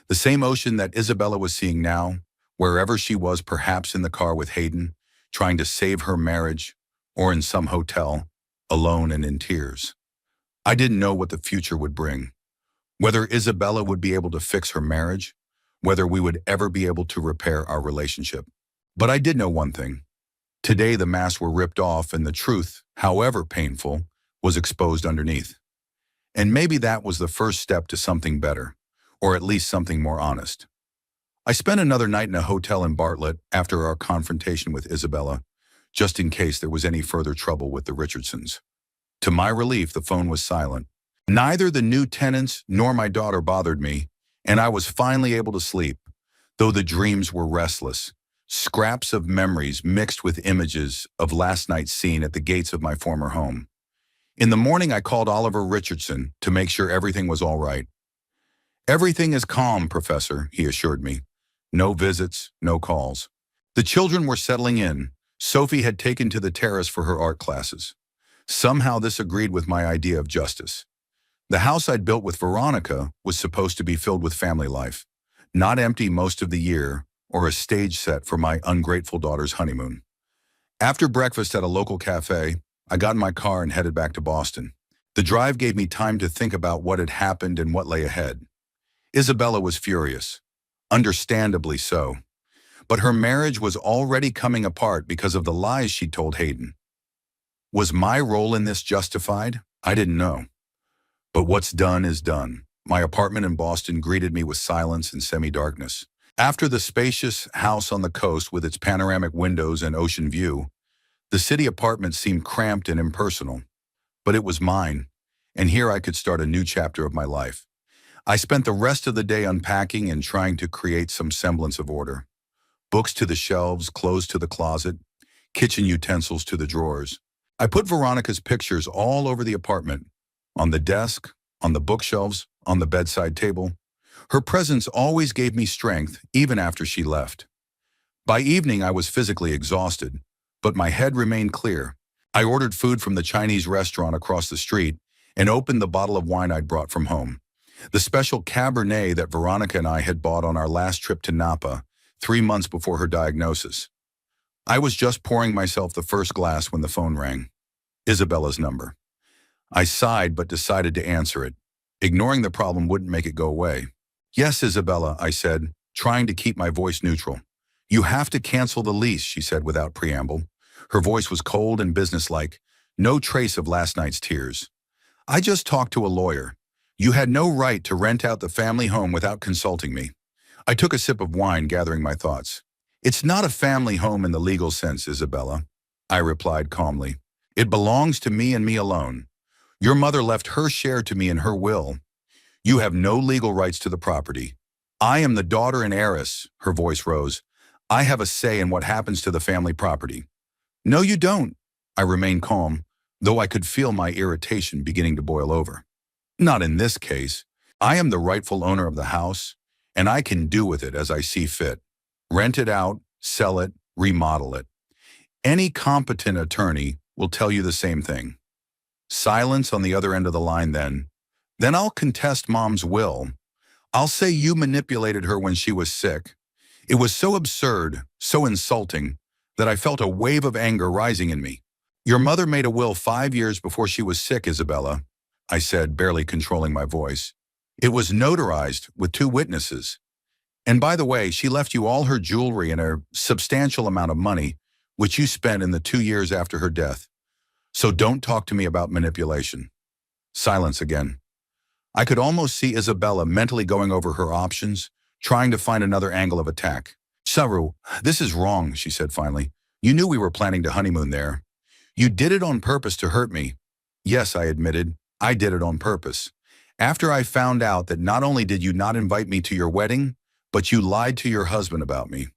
The same ocean that Isabella was seeing now, wherever she was, perhaps in the car with Hayden, trying to save her marriage, or in some hotel, alone and in tears. I didn't know what the future would bring. Whether Isabella would be able to fix her marriage, whether we would ever be able to repair our relationship. But I did know one thing. Today the masks were ripped off and the truth, however painful, was exposed underneath. And maybe that was the first step to something better, or at least something more honest. I spent another night in a hotel in Bartlett after our confrontation with Isabella, just in case there was any further trouble with the Richardsons. To my relief, the phone was silent. Neither the new tenants nor my daughter bothered me, and I was finally able to sleep, though the dreams were restless. Scraps of memories mixed with images of last night's scene at the gates of my former home. In the morning, I called Oliver Richardson to make sure everything was all right. Everything is calm, Professor, he assured me. No visits, no calls. The children were settling in. Sophie had taken to the terrace for her art classes. Somehow this agreed with my idea of justice. The house I'd built with Veronica was supposed to be filled with family life, not empty most of the year, or a stage set for my ungrateful daughter's honeymoon. After breakfast at a local cafe, I got in my car and headed back to Boston. The drive gave me time to think about what had happened and what lay ahead. Isabella was furious, understandably so, but her marriage was already coming apart because of the lies she'd told Hayden. Was my role in this justified? I didn't know. But what's done is done. My apartment in Boston greeted me with silence and semi-darkness. After the spacious house on the coast with its panoramic windows and ocean view, the city apartment seemed cramped and impersonal. But it was mine, and here I could start a new chapter of my life. I spent the rest of the day unpacking and trying to create some semblance of order. Books to the shelves, clothes to the closet, kitchen utensils to the drawers. I put Veronica's pictures all over the apartment, on the desk, on the bookshelves, on the bedside table. Her presence always gave me strength, even after she left. By evening, I was physically exhausted, but my head remained clear. I ordered food from the Chinese restaurant across the street and opened the bottle of wine I'd brought from home. The special Cabernet that Veronica and I had bought on our last trip to Napa, 3 months before her diagnosis. I was just pouring myself the first glass when the phone rang. Isabella's number. I sighed but decided to answer it. Ignoring the problem wouldn't make it go away. Yes, Isabella, I said, trying to keep my voice neutral. You have to cancel the lease, she said without preamble. Her voice was cold and businesslike, no trace of last night's tears. I just talked to a lawyer. You had no right to rent out the family home without consulting me. I took a sip of wine, gathering my thoughts. It's not a family home in the legal sense, Isabella, I replied calmly. It belongs to me and me alone. Your mother left her share to me in her will. You have no legal rights to the property. I am the daughter and heiress, her voice rose. I have a say in what happens to the family property. No, you don't. I remained calm, though I could feel my irritation beginning to boil over. Not in this case. I am the rightful owner of the house, and I can do with it as I see fit. Rent it out, sell it, remodel it. Any competent attorney will tell you the same thing. Silence on the other end of the line then. Then I'll contest Mom's will. I'll say you manipulated her when she was sick. It was so absurd, so insulting, that I felt a wave of anger rising in me. Your mother made a will 5 years before she was sick, Isabella, I said, barely controlling my voice. It was notarized with 2 witnesses. And by the way, she left you all her jewelry and a substantial amount of money, which you spent in the 2 years after her death. So don't talk to me about manipulation. Silence again. I could almost see Isabella mentally going over her options, trying to find another angle of attack. Saru, this is wrong, she said finally. You knew we were planning to honeymoon there. You did it on purpose to hurt me. Yes, I admitted, I did it on purpose. After I found out that not only did you not invite me to your wedding, but you lied to your husband about me.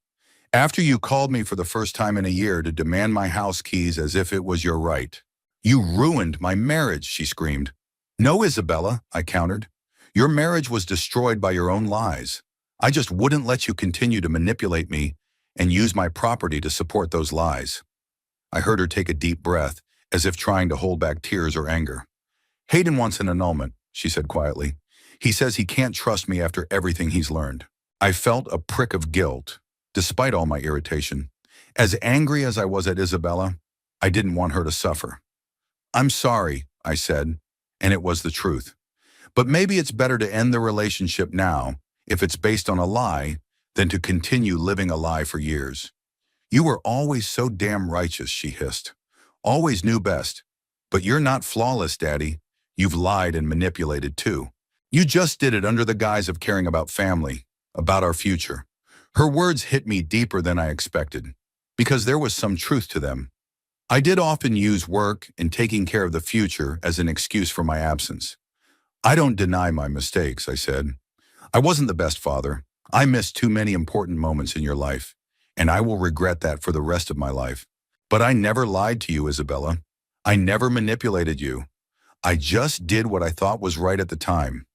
After you called me for the first time in a year to demand my house keys as if it was your right. You ruined my marriage, she screamed. No, Isabella, I countered. Your marriage was destroyed by your own lies. I just wouldn't let you continue to manipulate me and use my property to support those lies. I heard her take a deep breath, as if trying to hold back tears or anger. Hayden wants an annulment, she said quietly. He says he can't trust me after everything he's learned. I felt a prick of guilt, despite all my irritation. As angry as I was at Isabella, I didn't want her to suffer. I'm sorry, I said, and it was the truth. But maybe it's better to end the relationship now, if it's based on a lie, than to continue living a lie for years. You were always so damn righteous, she hissed. Always knew best. But you're not flawless, Daddy. You've lied and manipulated too. You just did it under the guise of caring about family, about our future. Her words hit me deeper than I expected, because there was some truth to them. I did often use work and taking care of the future as an excuse for my absence. I don't deny my mistakes, I said. I wasn't the best father. I missed too many important moments in your life, and I will regret that for the rest of my life. But I never lied to you, Isabella. I never manipulated you. I just did what I thought was right at the time.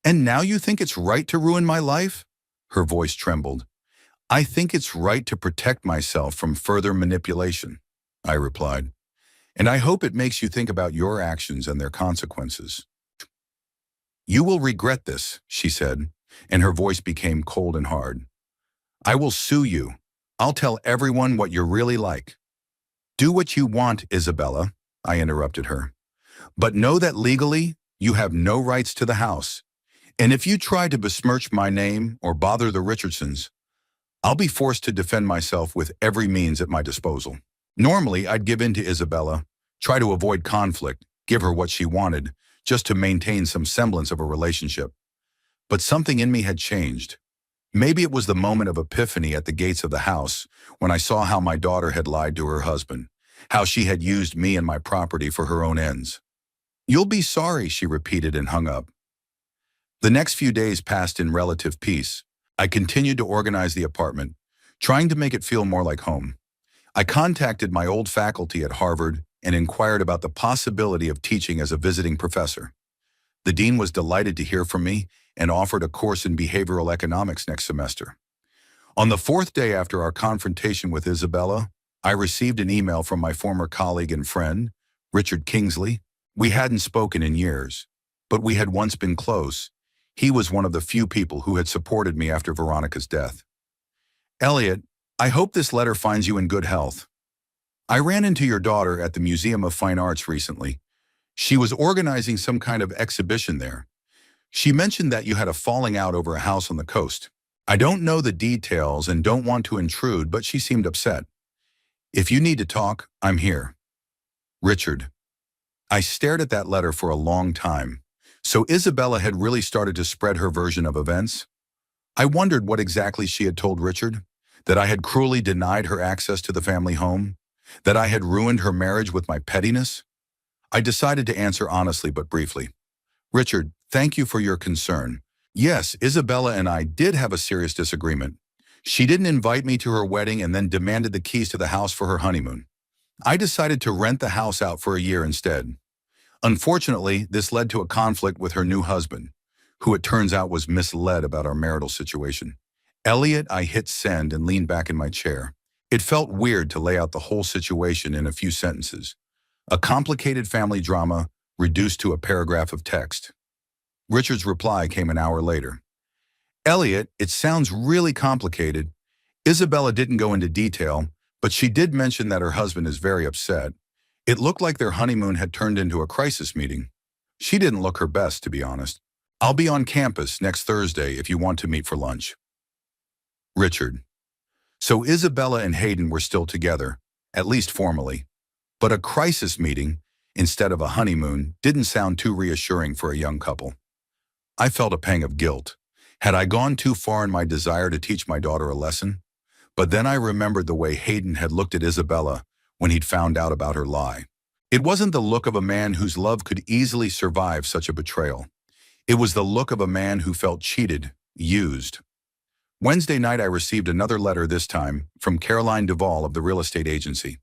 And now you think it's right to ruin my life? Her voice trembled. I think it's right to protect myself from further manipulation, I replied. And I hope it makes you think about your actions and their consequences. You will regret this, she said, and her voice became cold and hard. I will sue you. I'll tell everyone what you're really like. Do what you want, Isabella, I interrupted her. But know that legally, you have no rights to the house. And if you try to besmirch my name or bother the Richardsons, I'll be forced to defend myself with every means at my disposal. Normally, I'd give in to Isabella, try to avoid conflict, give her what she wanted, just to maintain some semblance of a relationship. But something in me had changed. Maybe it was the moment of epiphany at the gates of the house when I saw how my daughter had lied to her husband, how she had used me and my property for her own ends. You'll be sorry, she repeated and hung up. The next few days passed in relative peace. I continued to organize the apartment, trying to make it feel more like home. I contacted my old faculty at Harvard and inquired about the possibility of teaching as a visiting professor. The dean was delighted to hear from me and offered a course in behavioral economics next semester. On the 4th day after our confrontation with Isabella, I received an email from my former colleague and friend, Richard Kingsley. We hadn't spoken in years, but we had once been close. He was one of the few people who had supported me after Veronica's death. Elliot, I hope this letter finds you in good health. I ran into your daughter at the Museum of Fine Arts recently. She was organizing some kind of exhibition there. She mentioned that you had a falling out over a house on the coast. I don't know the details and don't want to intrude, but she seemed upset. If you need to talk, I'm here. Richard. I stared at that letter for a long time. So Isabella had really started to spread her version of events? I wondered what exactly she had told Richard. That I had cruelly denied her access to the family home? That I had ruined her marriage with my pettiness? I decided to answer honestly but briefly. Richard, thank you for your concern. Yes, Isabella and I did have a serious disagreement. She didn't invite me to her wedding and then demanded the keys to the house for her honeymoon. I decided to rent the house out for a year instead. Unfortunately, this led to a conflict with her new husband, who it turns out was misled about our marital situation. Elliot, I hit send and leaned back in my chair. It felt weird to lay out the whole situation in a few sentences. A complicated family drama reduced to a paragraph of text. Richard's reply came an hour later. Elliot, it sounds really complicated. Isabella didn't go into detail, but she did mention that her husband is very upset. It looked like their honeymoon had turned into a crisis meeting. She didn't look her best, to be honest. I'll be on campus next Thursday if you want to meet for lunch. Richard. So Isabella and Hayden were still together, at least formally. But a crisis meeting, instead of a honeymoon, didn't sound too reassuring for a young couple. I felt a pang of guilt. Had I gone too far in my desire to teach my daughter a lesson? But then I remembered the way Hayden had looked at Isabella when he'd found out about her lie. It wasn't the look of a man whose love could easily survive such a betrayal. It was the look of a man who felt cheated, used. Wednesday night I received another letter, this time from Caroline Duvall of the real estate agency.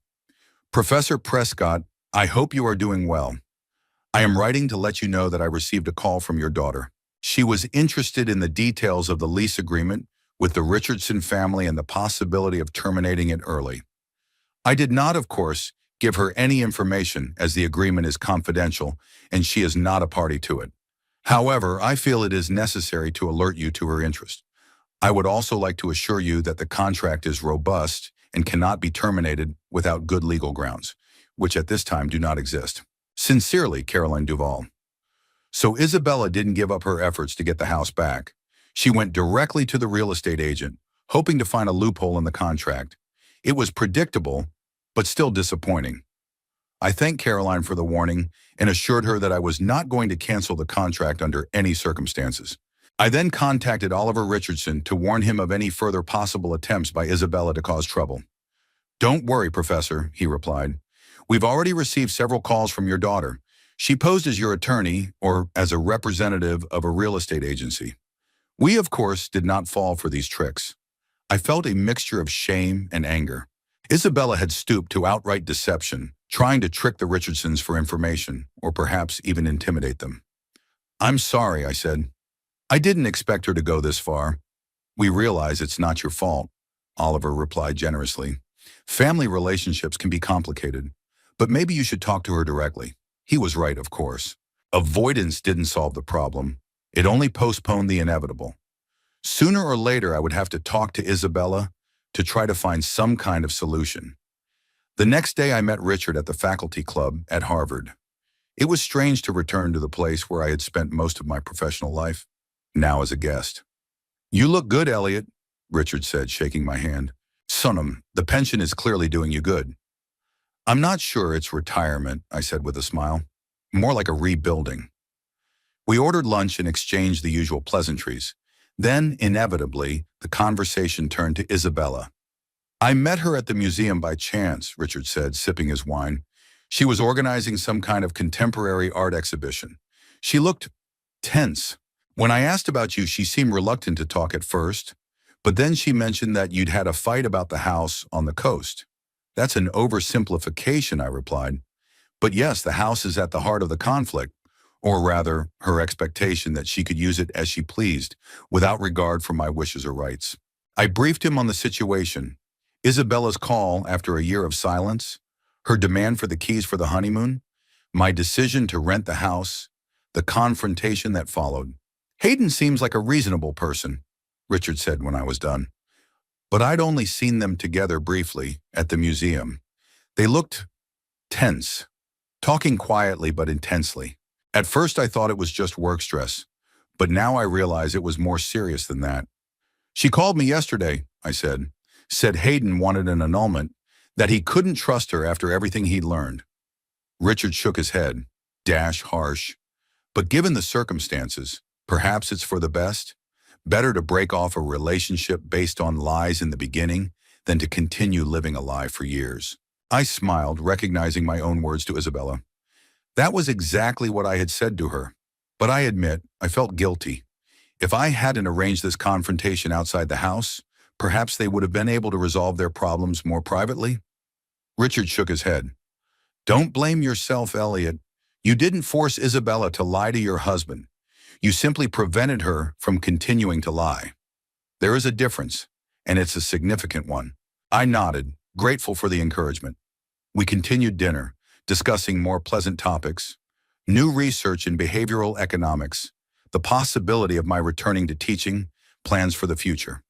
Professor Prescott, I hope you are doing well. I am writing to let you know that I received a call from your daughter. She was interested in the details of the lease agreement with the Richardson family and the possibility of terminating it early. I did not, of course, give her any information as the agreement is confidential and she is not a party to it. However, I feel it is necessary to alert you to her interest. I would also like to assure you that the contract is robust and cannot be terminated without good legal grounds, which at this time do not exist. Sincerely, Caroline Duvall. So Isabella didn't give up her efforts to get the house back. She went directly to the real estate agent, hoping to find a loophole in the contract. It was predictable, but still disappointing. I thanked Caroline for the warning and assured her that I was not going to cancel the contract under any circumstances. I then contacted Oliver Richardson to warn him of any further possible attempts by Isabella to cause trouble. Don't worry, Professor, he replied. We've already received several calls from your daughter. She posed as your attorney or as a representative of a real estate agency. We, of course, did not fall for these tricks. I felt a mixture of shame and anger. Isabella had stooped to outright deception, trying to trick the Richardsons for information, or perhaps even intimidate them. I'm sorry, I said. I didn't expect her to go this far. We realize it's not your fault, Oliver replied generously. Family relationships can be complicated, but maybe you should talk to her directly. He was right, of course. Avoidance didn't solve the problem. It only postponed the inevitable. Sooner or later, I would have to talk to Isabella to try to find some kind of solution. The next day, I met Richard at the faculty club at Harvard. It was strange to return to the place where I had spent most of my professional life, now as a guest. You look good, Elliot, Richard said, shaking my hand. Sonum, the pension is clearly doing you good. I'm not sure it's retirement, I said with a smile. More like a rebuilding. We ordered lunch and exchanged the usual pleasantries. Then, inevitably, the conversation turned to Isabella. I met her at the museum by chance, Richard said, sipping his wine. She was organizing some kind of contemporary art exhibition. She looked tense. When I asked about you, she seemed reluctant to talk at first, but then she mentioned that you'd had a fight about the house on the coast. That's an oversimplification, I replied. But yes, the house is at the heart of the conflict, or rather, her expectation that she could use it as she pleased, without regard for my wishes or rights. I briefed him on the situation. Isabella's call after a year of silence, her demand for the keys for the honeymoon, my decision to rent the house, the confrontation that followed. Hayden seems like a reasonable person, Richard said when I was done. But I'd only seen them together briefly at the museum. They looked tense, talking quietly but intensely. At first I thought it was just work stress, but now I realize it was more serious than that. She called me yesterday, I said. Said Hayden wanted an annulment, That he couldn't trust her after everything he'd learned. Richard shook his head, harsh. But given the circumstances, perhaps it's for the best. Better to break off a relationship based on lies in the beginning than to continue living a lie for years. I smiled, recognizing my own words to Isabella. That was exactly what I had said to her. But I admit, I felt guilty. If I hadn't arranged this confrontation outside the house, perhaps they would have been able to resolve their problems more privately. Richard shook his head. Don't blame yourself, Elliot. You didn't force Isabella to lie to your husband. You simply prevented her from continuing to lie. There is a difference, and it's a significant one. I nodded, grateful for the encouragement. We continued dinner, discussing more pleasant topics, new research in behavioral economics, the possibility of my returning to teaching, plans for the future.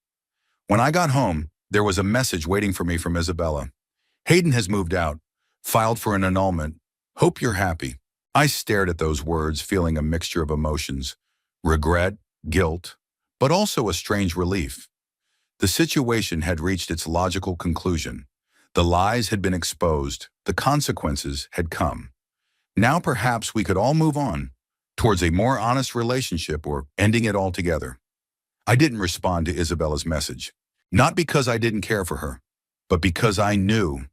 When I got home, there was a message waiting for me from Isabella. Hayden has moved out, filed for an annulment. Hope you're happy. I stared at those words, feeling a mixture of emotions, regret, guilt, but also a strange relief. The situation had reached its logical conclusion. The lies had been exposed, the consequences had come. Now perhaps we could all move on, towards a more honest relationship or ending it altogether. I didn't respond to Isabella's message, not because I didn't care for her, but because I knew,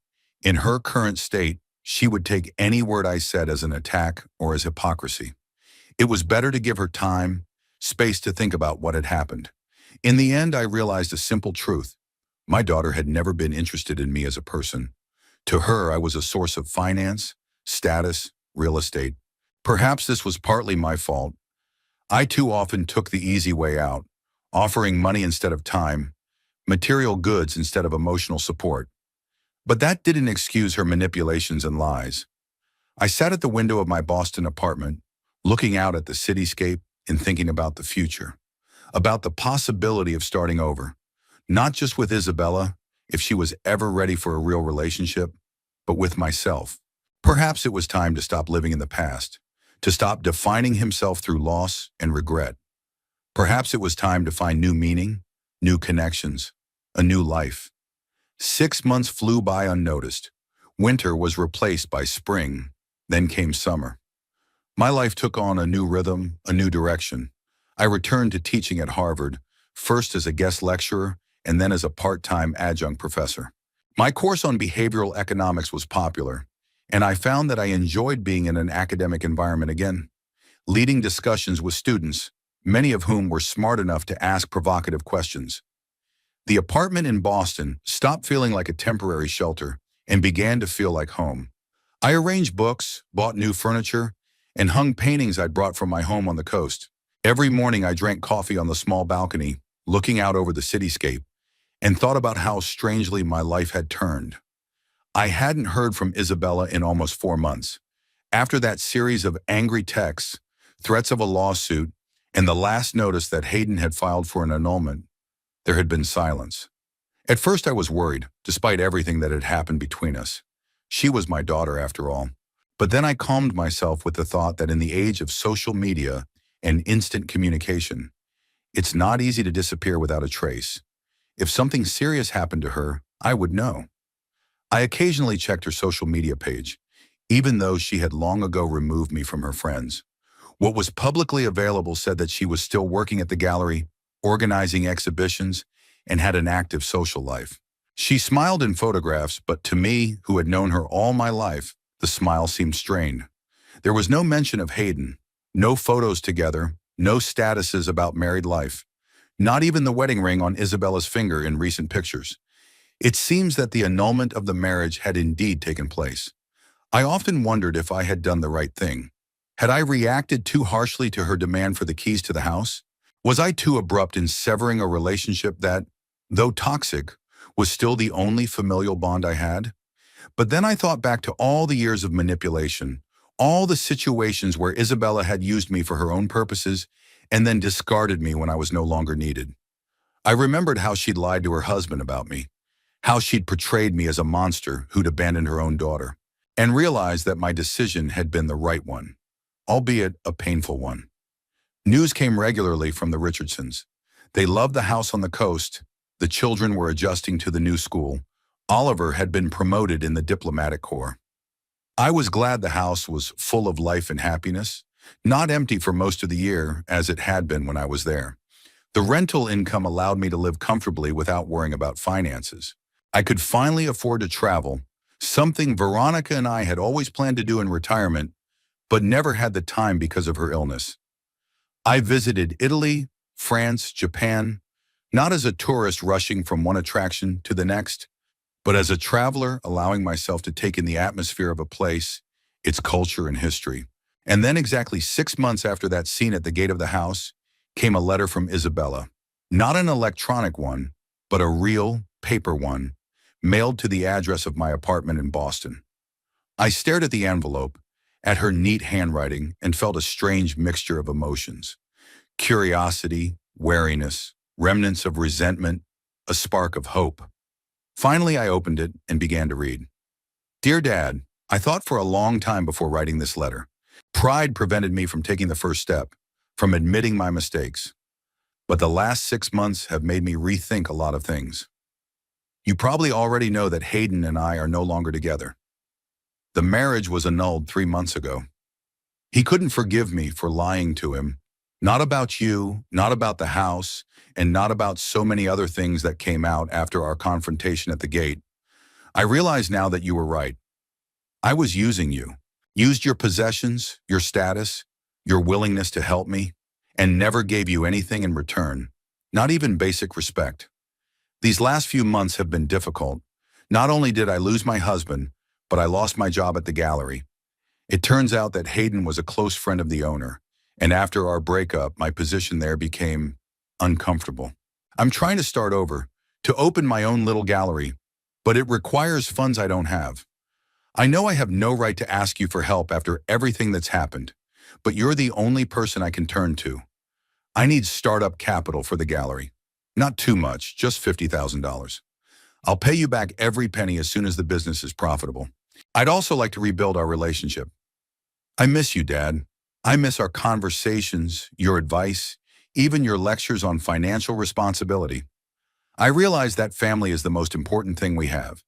in her current state, she would take any word I said as an attack or as hypocrisy. It was better to give her time, space to think about what had happened. In the end, I realized a simple truth. My daughter had never been interested in me as a person. To her, I was a source of finance, status, real estate. Perhaps this was partly my fault. I too often took the easy way out, offering money instead of time, material goods instead of emotional support. But that didn't excuse her manipulations and lies. I sat at the window of my Boston apartment, looking out at the cityscape and thinking about the future, about the possibility of starting over, not just with Isabella, if she was ever ready for a real relationship, but with myself. Perhaps it was time to stop living in the past, to stop defining himself through loss and regret. Perhaps it was time to find new meaning, new connections, a new life. 6 months flew by unnoticed. Winter was replaced by spring, then came summer. My life took on a new rhythm, a new direction. I returned to teaching at Harvard, first as a guest lecturer and then as a part-time adjunct professor. My course on behavioral economics was popular, and I found that I enjoyed being in an academic environment again, leading discussions with students, many of whom were smart enough to ask provocative questions. The apartment in Boston stopped feeling like a temporary shelter and began to feel like home. I arranged books, bought new furniture, and hung paintings I'd brought from my home on the coast. Every morning I drank coffee on the small balcony, looking out over the cityscape, and thought about how strangely my life had turned. I hadn't heard from Isabella in almost 4 months. After that series of angry texts, threats of a lawsuit, and the last notice that Hayden had filed for an annulment, there had been silence. At first I was worried, despite everything that had happened between us. She was my daughter after all. But then I calmed myself with the thought that in the age of social media and instant communication, it's not easy to disappear without a trace. If something serious happened to her, I would know. I occasionally checked her social media page, even though she had long ago removed me from her friends. What was publicly available said that she was still working at the gallery, organizing exhibitions, and had an active social life. She smiled in photographs, but to me, who had known her all my life, the smile seemed strained. There was no mention of Hayden, no photos together, no statuses about married life, not even the wedding ring on Isabella's finger in recent pictures. It seems that the annulment of the marriage had indeed taken place. I often wondered if I had done the right thing. Had I reacted too harshly to her demand for the keys to the house? Was I too abrupt in severing a relationship that, though toxic, was still the only familial bond I had? But then I thought back to all the years of manipulation, all the situations where Isabella had used me for her own purposes and then discarded me when I was no longer needed. I remembered how she'd lied to her husband about me, how she'd portrayed me as a monster who'd abandoned her own daughter, and realized that my decision had been the right one, albeit a painful one. News came regularly from the Richardsons. They loved the house on the coast, the children were adjusting to the new school, Oliver had been promoted in the diplomatic corps. I was glad the house was full of life and happiness, not empty for most of the year as it had been when I was there. The rental income allowed me to live comfortably without worrying about finances. I could finally afford to travel, something Veronica and I had always planned to do in retirement, but never had the time because of her illness. I visited Italy, France, Japan, not as a tourist rushing from one attraction to the next, but as a traveler allowing myself to take in the atmosphere of a place, its culture and history. And then exactly 6 months after that scene at the gate of the house, came a letter from Isabella. Not an electronic one, but a real, paper one, mailed to the address of my apartment in Boston. I stared at the envelope, at her neat handwriting, and felt a strange mixture of emotions. Curiosity, wariness, remnants of resentment, a spark of hope. Finally, I opened it and began to read. Dear Dad, I thought for a long time before writing this letter. Pride prevented me from taking the first step, from admitting my mistakes. But the last 6 months have made me rethink a lot of things. You probably already know that Hayden and I are no longer together. The marriage was annulled 3 months ago. He couldn't forgive me for lying to him. Not about you, not about the house, and not about so many other things that came out after our confrontation at the gate. I realize now that you were right. I was using you. Used your possessions, your status, your willingness to help me, and never gave you anything in return, not even basic respect. These last few months have been difficult. Not only did I lose my husband, but I lost my job at the gallery. It turns out that Hayden was a close friend of the owner, and after our breakup, my position there became uncomfortable. I'm trying to start over, to open my own little gallery, but it requires funds I don't have. I know I have no right to ask you for help after everything that's happened, but you're the only person I can turn to. I need startup capital for the gallery. Not too much, just $50,000. I'll pay you back every penny as soon as the business is profitable. I'd also like to rebuild our relationship. I miss you, Dad. I miss our conversations, your advice, even your lectures on financial responsibility. I realize that family is the most important thing we have.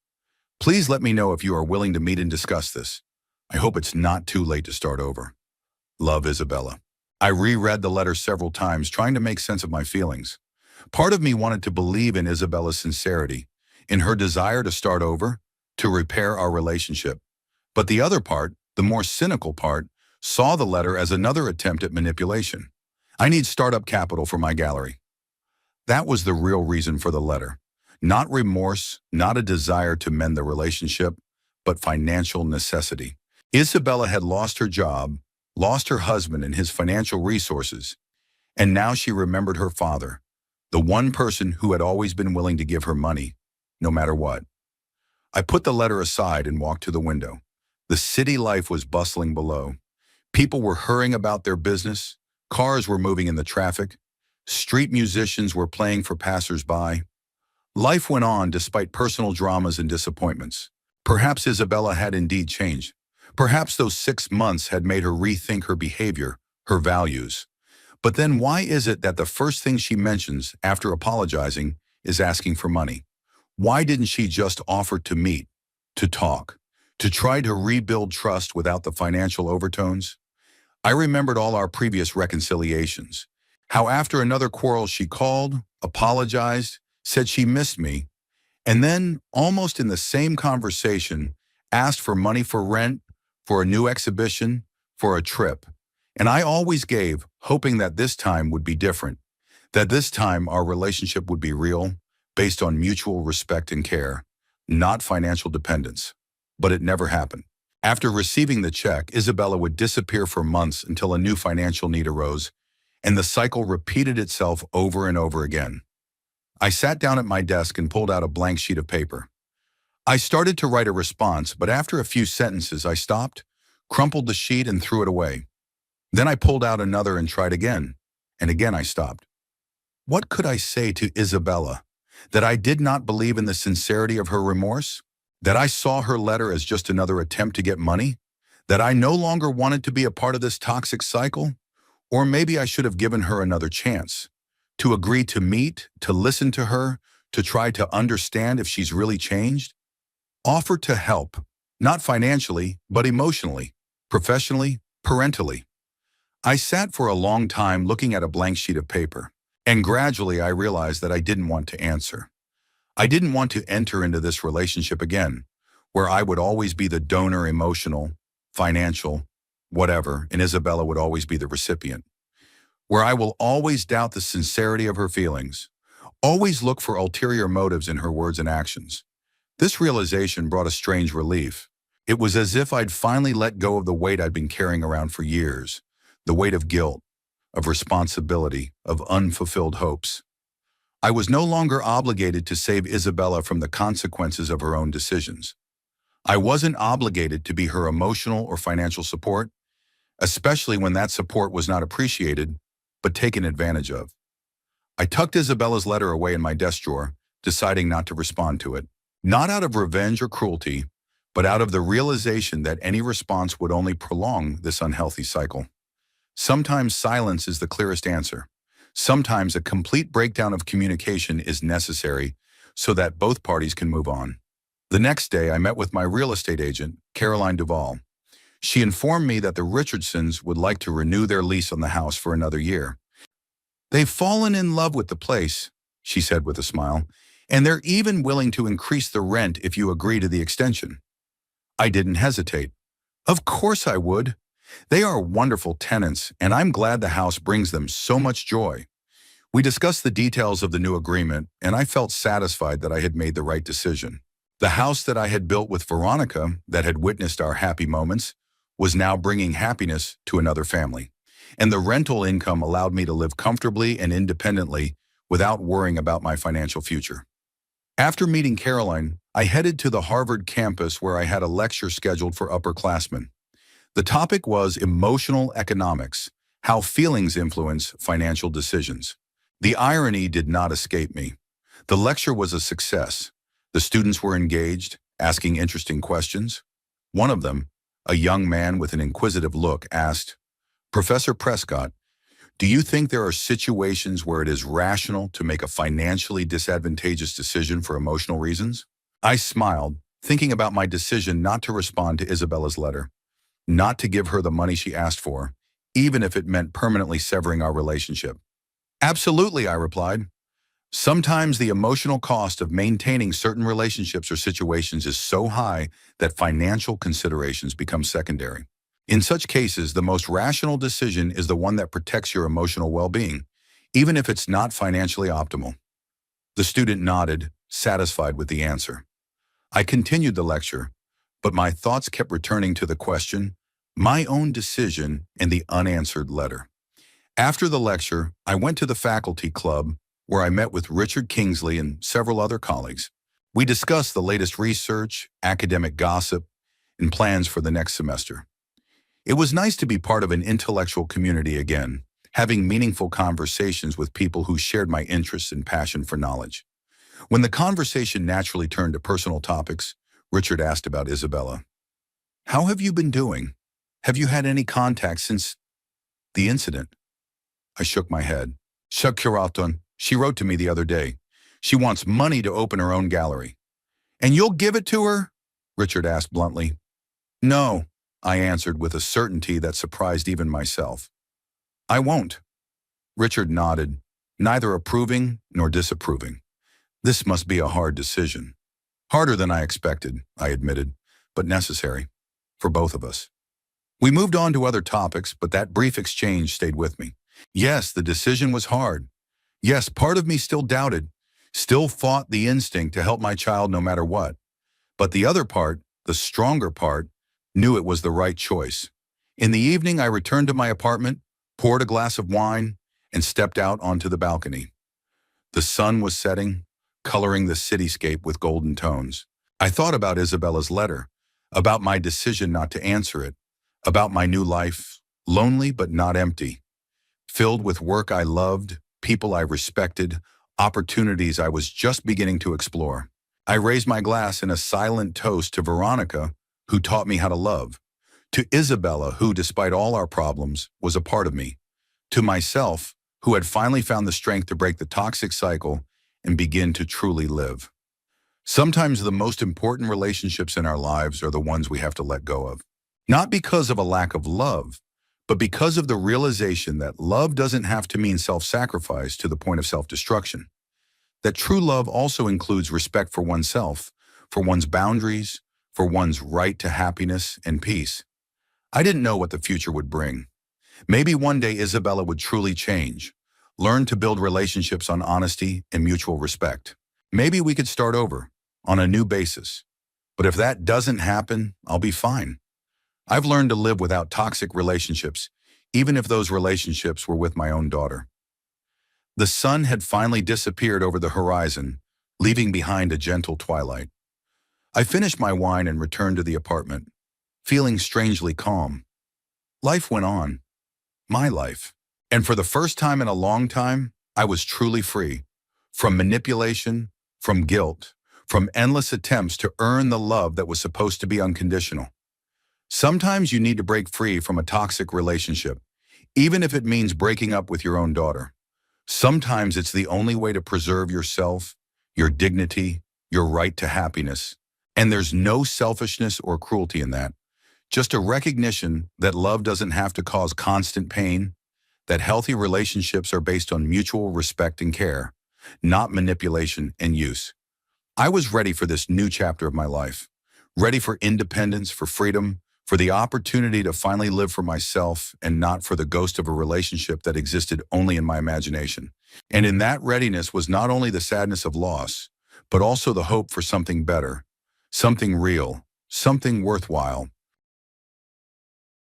Please let me know if you are willing to meet and discuss this. I hope it's not too late to start over. Love, Isabella. I reread the letter several times, trying to make sense of my feelings. Part of me wanted to believe in Isabella's sincerity, in her desire to start over, to repair our relationship. But the other part, the more cynical part, saw the letter as another attempt at manipulation. I need startup capital for my gallery. That was the real reason for the letter. Not remorse, not a desire to mend the relationship, but financial necessity. Isabella had lost her job, lost her husband and his financial resources, and now she remembered her father, the one person who had always been willing to give her money, no matter what. I put the letter aside and walked to the window. The city life was bustling below. People were hurrying about their business, cars were moving in the traffic, street musicians were playing for passers-by. Life went on despite personal dramas and disappointments. Perhaps Isabella had indeed changed. Perhaps those 6 months had made her rethink her behavior, her values. But then why is it that the first thing she mentions after apologizing is asking for money? Why didn't she just offer to meet, to talk, to try to rebuild trust without the financial overtones? I remembered all our previous reconciliations. How after another quarrel she called, apologized, said she missed me, and then, almost in the same conversation, asked for money for rent, for a new exhibition, for a trip. And I always gave, hoping that this time would be different, that this time our relationship would be real, based on mutual respect and care, not financial dependence. But it never happened. After receiving the check, Isabella would disappear for months until a new financial need arose, and the cycle repeated itself over and over again. I sat down at my desk and pulled out a blank sheet of paper. I started to write a response, but after a few sentences I stopped, crumpled the sheet and threw it away. Then I pulled out another and tried again, and again I stopped. What could I say to Isabella? That I did not believe in the sincerity of her remorse? That I saw her letter as just another attempt to get money? That I no longer wanted to be a part of this toxic cycle? Or maybe I should have given her another chance. To agree to meet, to listen to her, to try to understand if she's really changed? Offer to help, not financially, but emotionally, professionally, parentally. I sat for a long time looking at a blank sheet of paper, and gradually I realized that I didn't want to answer. I didn't want to enter into this relationship again, where I would always be the donor, emotional, financial, whatever, and Isabella would always be the recipient. Where I will always doubt the sincerity of her feelings, always look for ulterior motives in her words and actions. This realization brought a strange relief. It was as if I'd finally let go of the weight I'd been carrying around for years, the weight of guilt, of responsibility, of unfulfilled hopes. I was no longer obligated to save Isabella from the consequences of her own decisions. I wasn't obligated to be her emotional or financial support, especially when that support was not appreciated, but taken advantage of. I tucked Isabella's letter away in my desk drawer, deciding not to respond to it. Not out of revenge or cruelty, but out of the realization that any response would only prolong this unhealthy cycle. Sometimes silence is the clearest answer. Sometimes a complete breakdown of communication is necessary so that both parties can move on. The next day, I met with my real estate agent, Caroline Duvall. She informed me that the Richardsons would like to renew their lease on the house for another year. "They've fallen in love with the place," she said with a smile, "and they're even willing to increase the rent if you agree to the extension." I didn't hesitate. Of course I would. They are wonderful tenants, and I'm glad the house brings them so much joy. We discussed the details of the new agreement, and I felt satisfied that I had made the right decision. The house that I had built with Veronica, that had witnessed our happy moments, was now bringing happiness to another family. And the rental income allowed me to live comfortably and independently without worrying about my financial future. After meeting Caroline, I headed to the Harvard campus where I had a lecture scheduled for upperclassmen. The topic was emotional economics, how feelings influence financial decisions. The irony did not escape me. The lecture was a success. The students were engaged, asking interesting questions. One of them, a young man with an inquisitive look, asked, "Professor Prescott, do you think there are situations where it is rational to make a financially disadvantageous decision for emotional reasons?" I smiled, thinking about my decision not to respond to Isabella's letter, not to give her the money she asked for, even if it meant permanently severing our relationship. "Absolutely," I replied. "Sometimes the emotional cost of maintaining certain relationships or situations is so high that financial considerations become secondary. In such cases, the most rational decision is the one that protects your emotional well-being, even if it's not financially optimal." The student nodded, satisfied with the answer. I continued the lecture, but my thoughts kept returning to the question, my own decision, and the unanswered letter. After the lecture, I went to the faculty club where I met with Richard Kingsley and several other colleagues. We discussed the latest research, academic gossip, and plans for the next semester. It was nice to be part of an intellectual community again, having meaningful conversations with people who shared my interests and passion for knowledge. When the conversation naturally turned to personal topics, Richard asked about Isabella. "How have you been doing? Have you had any contact since the incident?" I shook my head. "Shakiraton, she wrote to me the other day. She wants money to open her own gallery." "And you'll give it to her?" Richard asked bluntly. "No," I answered with a certainty that surprised even myself. "I won't." Richard nodded, neither approving nor disapproving. This must be a hard decision. Harder than I expected, I admitted, but necessary for both of us. We moved on to other topics, but that brief exchange stayed with me. Yes, the decision was hard. Yes, part of me still doubted, still fought the instinct to help my child no matter what. But the other part, the stronger part, knew it was the right choice. In the evening, I returned to my apartment, poured a glass of wine, and stepped out onto the balcony. The sun was setting, coloring the cityscape with golden tones. I thought about Isabella's letter, about my decision not to answer it, about my new life, lonely but not empty, filled with work I loved, people I respected, opportunities I was just beginning to explore. I raised my glass in a silent toast to Veronica, who taught me how to love, to Isabella, who, despite all our problems, was a part of me, to myself, who had finally found the strength to break the toxic cycle and begin to truly live. Sometimes the most important relationships in our lives are the ones we have to let go of. Not because of a lack of love, but because of the realization that love doesn't have to mean self-sacrifice to the point of self-destruction. That true love also includes respect for oneself, for one's boundaries, for one's right to happiness and peace. I didn't know what the future would bring. Maybe one day Isabella would truly change, learn to build relationships on honesty and mutual respect. Maybe we could start over, on a new basis. But if that doesn't happen, I'll be fine. I've learned to live without toxic relationships, even if those relationships were with my own daughter. The sun had finally disappeared over the horizon, leaving behind a gentle twilight. I finished my wine and returned to the apartment, feeling strangely calm. Life went on. My life. And for the first time in a long time, I was truly free. From manipulation, from guilt, from endless attempts to earn the love that was supposed to be unconditional. Sometimes you need to break free from a toxic relationship, even if it means breaking up with your own daughter. Sometimes it's the only way to preserve yourself, your dignity, your right to happiness. And there's no selfishness or cruelty in that. Just a recognition that love doesn't have to cause constant pain, that healthy relationships are based on mutual respect and care, not manipulation and use. I was ready for this new chapter of my life, ready for independence, for freedom, for the opportunity to finally live for myself and not for the ghost of a relationship that existed only in my imagination. And in that readiness was not only the sadness of loss, but also the hope for something better, something real, something worthwhile.